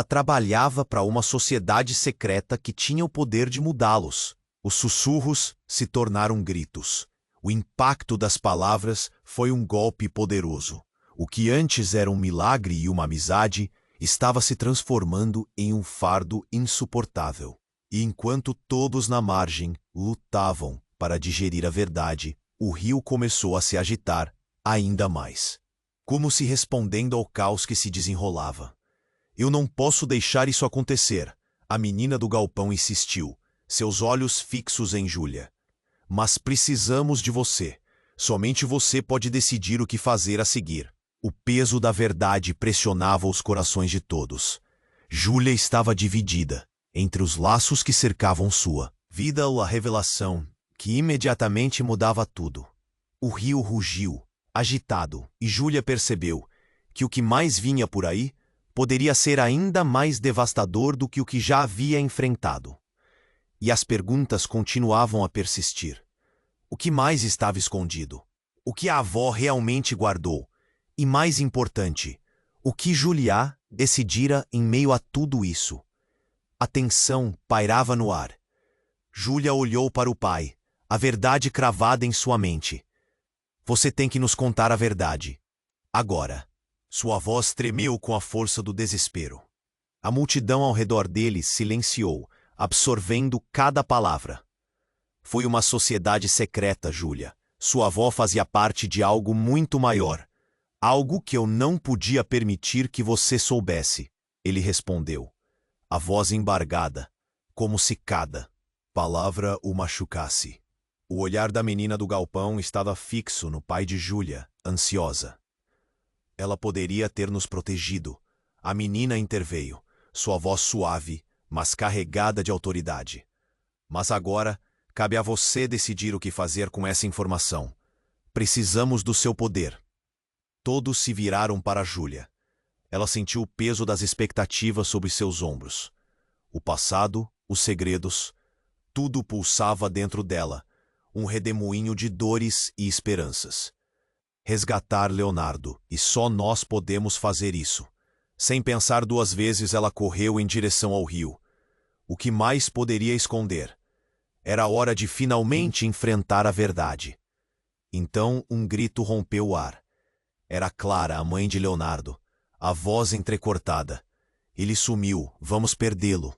trabalhava para uma sociedade secreta que tinha o poder de mudá-los. Os sussurros se tornaram gritos. O impacto das palavras foi um golpe poderoso. O que antes era um milagre e uma amizade estava se transformando em um fardo insuportável. E enquanto todos na margem lutavam para digerir a verdade, o rio começou a se agitar ainda mais, como se respondendo ao caos que se desenrolava. Eu não posso deixar isso acontecer, a menina do galpão insistiu, seus olhos fixos em Júlia. Mas precisamos de você. Somente você pode decidir o que fazer a seguir. O peso da verdade pressionava os corações de todos. Júlia estava dividida entre os laços que cercavam sua vida ou a revelação, que imediatamente mudava tudo. O rio rugiu, agitado, e Júlia percebeu que o que mais vinha por aí poderia ser ainda mais devastador do que o que já havia enfrentado. E as perguntas continuavam a persistir. O que mais estava escondido? O que a avó realmente guardou? E mais importante, o que Julia decidira em meio a tudo isso? A tensão pairava no ar. Júlia olhou para o pai, a verdade cravada em sua mente. Você tem que nos contar a verdade. Agora. Sua voz tremeu com a força do desespero. A multidão ao redor dele silenciou, absorvendo cada palavra. Foi uma sociedade secreta, Júlia. Sua avó fazia parte de algo muito maior. Algo que eu não podia permitir que você soubesse. Ele respondeu, a voz embargada, como se cada palavra o machucasse. O olhar da menina do galpão estava fixo no pai de Júlia, ansiosa. Ela poderia ter nos protegido. A menina interveio, sua voz suave, mas carregada de autoridade. Mas agora, cabe a você decidir o que fazer com essa informação. Precisamos do seu poder. Todos se viraram para Júlia. Ela sentiu o peso das expectativas sobre seus ombros. O passado, os segredos, tudo pulsava dentro dela, um redemoinho de dores e esperanças. Resgatar Leonardo, e só nós podemos fazer isso. Sem pensar duas vezes, ela correu em direção ao rio. O que mais poderia esconder? Era hora de finalmente enfrentar a verdade. Então um grito rompeu o ar. Era Clara, a mãe de Leonardo, a voz entrecortada. Ele sumiu, vamos perdê-lo.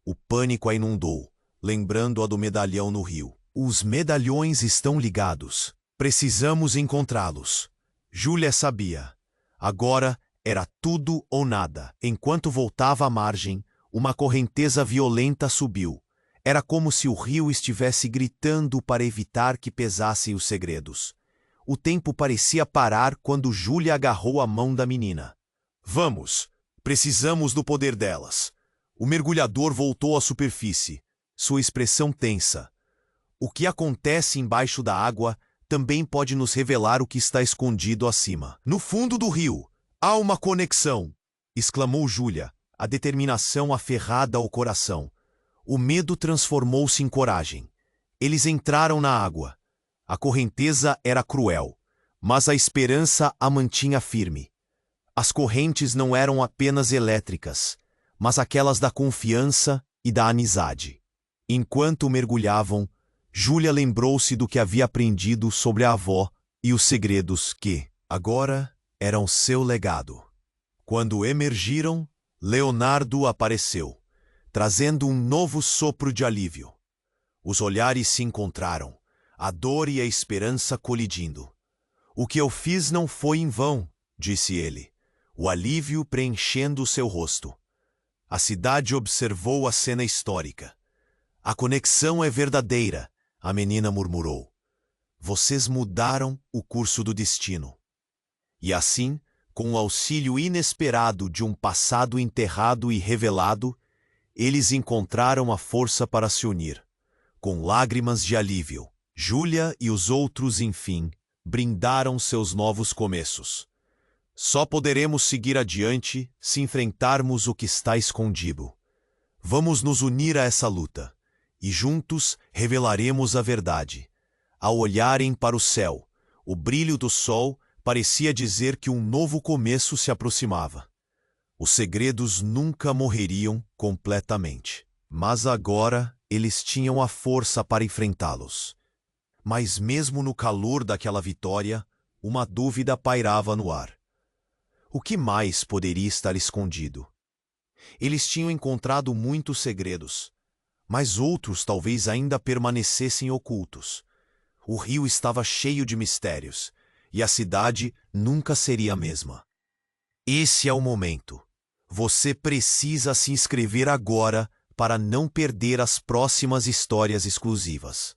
O pânico a inundou, lembrando-a do medalhão no rio. Os medalhões estão ligados. Precisamos encontrá-los. Júlia sabia. Agora era tudo ou nada. Enquanto voltava à margem, uma correnteza violenta subiu. Era como se o rio estivesse gritando para evitar que pesassem os segredos. O tempo parecia parar quando Júlia agarrou a mão da menina. Vamos! Precisamos do poder delas. O mergulhador voltou à superfície, sua expressão tensa. O que acontece embaixo da água também pode nos revelar o que está escondido acima. No fundo do rio, há uma conexão, exclamou Júlia, a determinação aferrada ao coração. O medo transformou-se em coragem. Eles entraram na água. A correnteza era cruel, mas a esperança a mantinha firme. As correntes não eram apenas elétricas, mas aquelas da confiança e da amizade. Enquanto mergulhavam, Júlia lembrou-se do que havia aprendido sobre a avó e os segredos que, agora, eram seu legado. Quando emergiram, Leonardo apareceu, trazendo um novo sopro de alívio. Os olhares se encontraram, a dor e a esperança colidindo. O que eu fiz não foi em vão, disse ele, o alívio preenchendo seu rosto. A cidade observou a cena histórica. A conexão é verdadeira, a menina murmurou. Vocês mudaram o curso do destino. E assim, com o auxílio inesperado de um passado enterrado e revelado, eles encontraram a força para se unir. Com lágrimas de alívio, Júlia e os outros, enfim, brindaram seus novos começos. Só poderemos seguir adiante se enfrentarmos o que está escondido. Vamos nos unir a essa luta, e juntos revelaremos a verdade. Ao olharem para o céu, o brilho do sol parecia dizer que um novo começo se aproximava. Os segredos nunca morreriam completamente, mas agora eles tinham a força para enfrentá-los. Mas mesmo no calor daquela vitória, uma dúvida pairava no ar. O que mais poderia estar escondido? Eles tinham encontrado muitos segredos, mas outros talvez ainda permanecessem ocultos. O rio estava cheio de mistérios, e a cidade nunca seria a mesma. Esse é o momento. Você precisa se inscrever agora para não perder as próximas histórias exclusivas.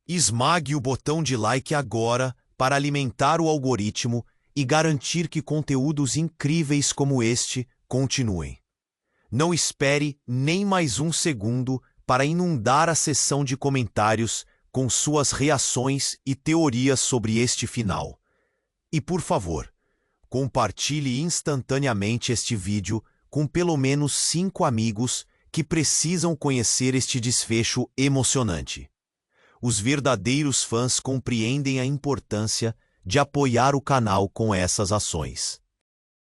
Esmague o botão de like agora para alimentar o algoritmo e garantir que conteúdos incríveis como este continuem. Não espere nem mais um segundo para inundar a seção de comentários com suas reações e teorias sobre este final. E por favor, compartilhe instantaneamente este vídeo com pelo menos 5 amigos que precisam conhecer este desfecho emocionante. Os verdadeiros fãs compreendem a importância de apoiar o canal com essas ações.